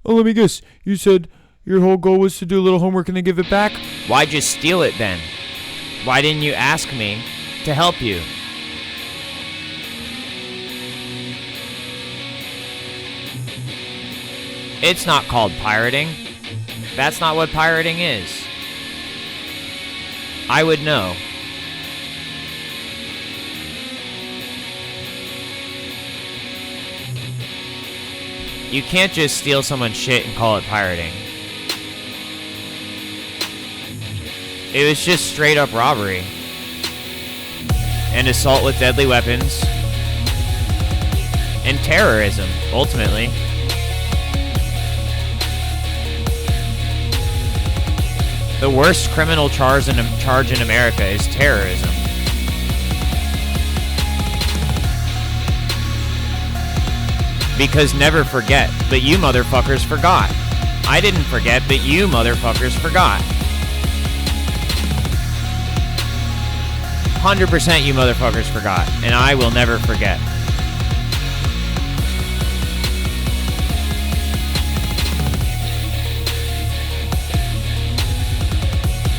C: Oh, let me guess. You said your whole goal was to do a little homework and then give it back?
A: Why'd you steal it then? Why didn't you ask me to help you? It's not called pirating. That's not what pirating is. I would know. You can't just steal someone's shit and call it pirating. It was just straight up robbery. And assault with deadly weapons. And terrorism, ultimately. The worst criminal charge in America is terrorism. Because never forget, but you motherfuckers forgot. I didn't forget, but you motherfuckers forgot. 100% you motherfuckers forgot, and I will never forget.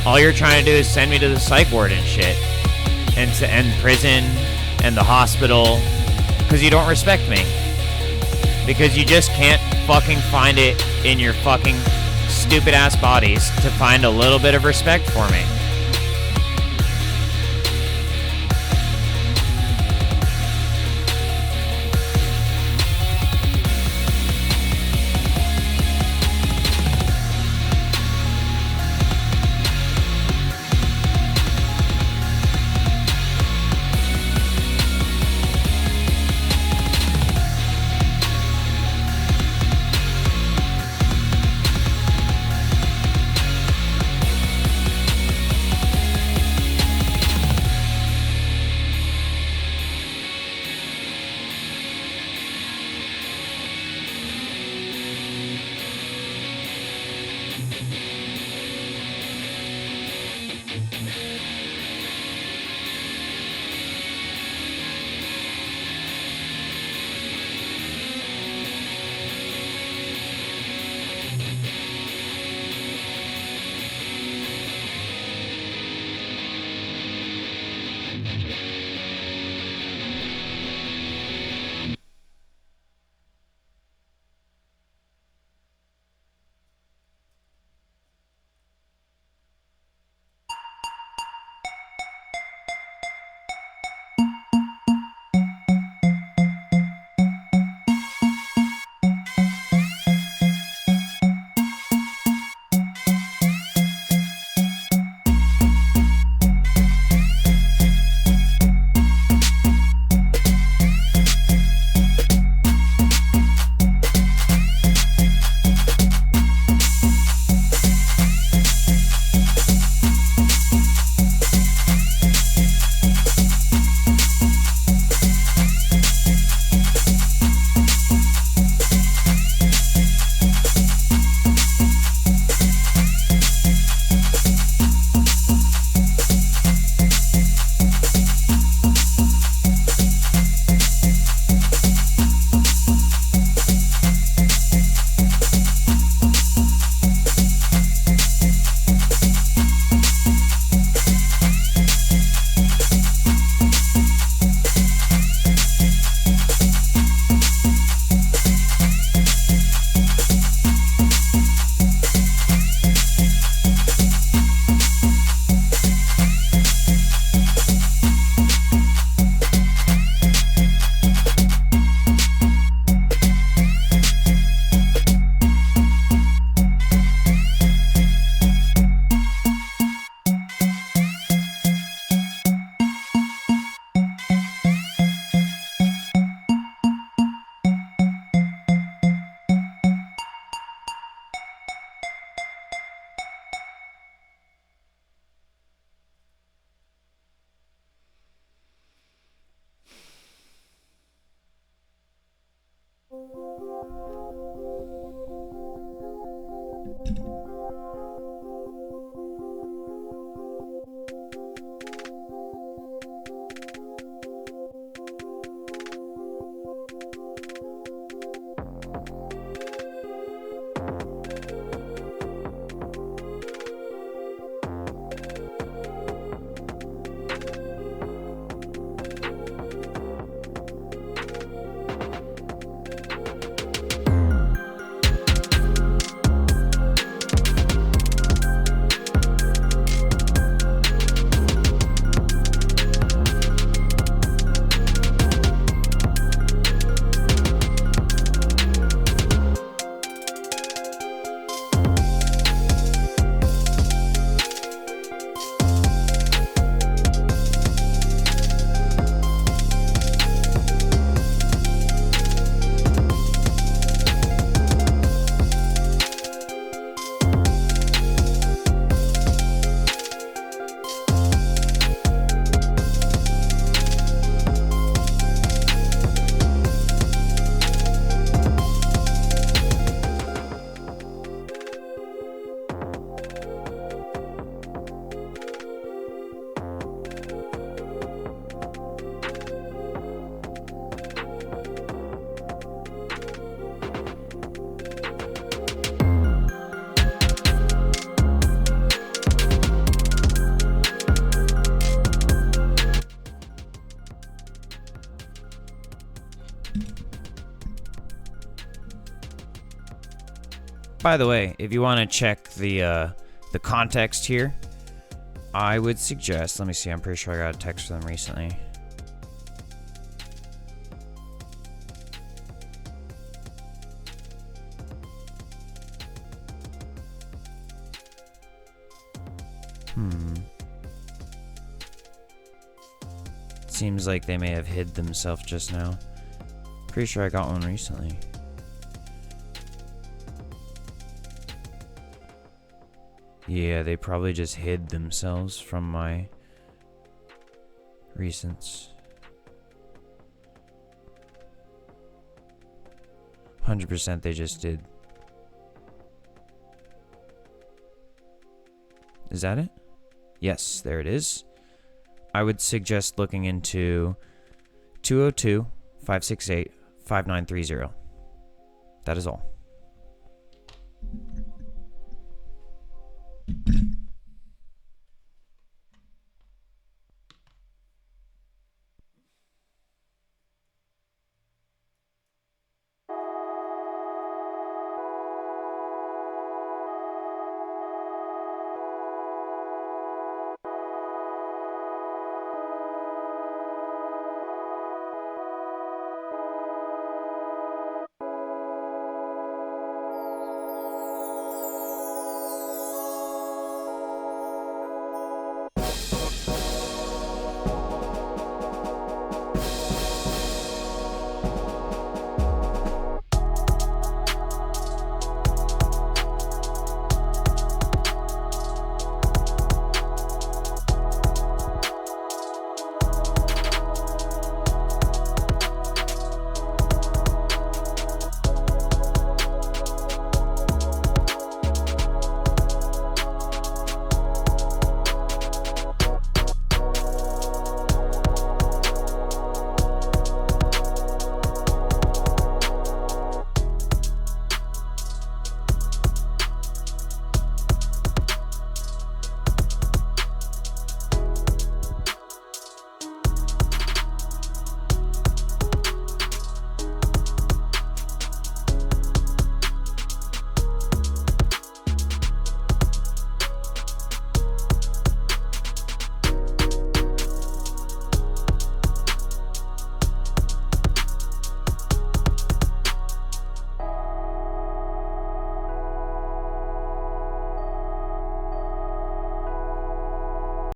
A: All you're trying to do is send me to the psych ward and shit. And prison and the hospital. Because you don't respect me. Because you just can't fucking find it in your fucking stupid ass bodies to find a little bit of respect for me. By the way, if you want to check the context here, I would suggest, let me see, I'm pretty sure I got a text from them recently. Seems like they may have hid themselves just now. Pretty sure I got one recently. Yeah, they probably just hid themselves from my recents. 100% they just did. Is that it? Yes, there it is. I would suggest looking into 202-568-5930. That is all.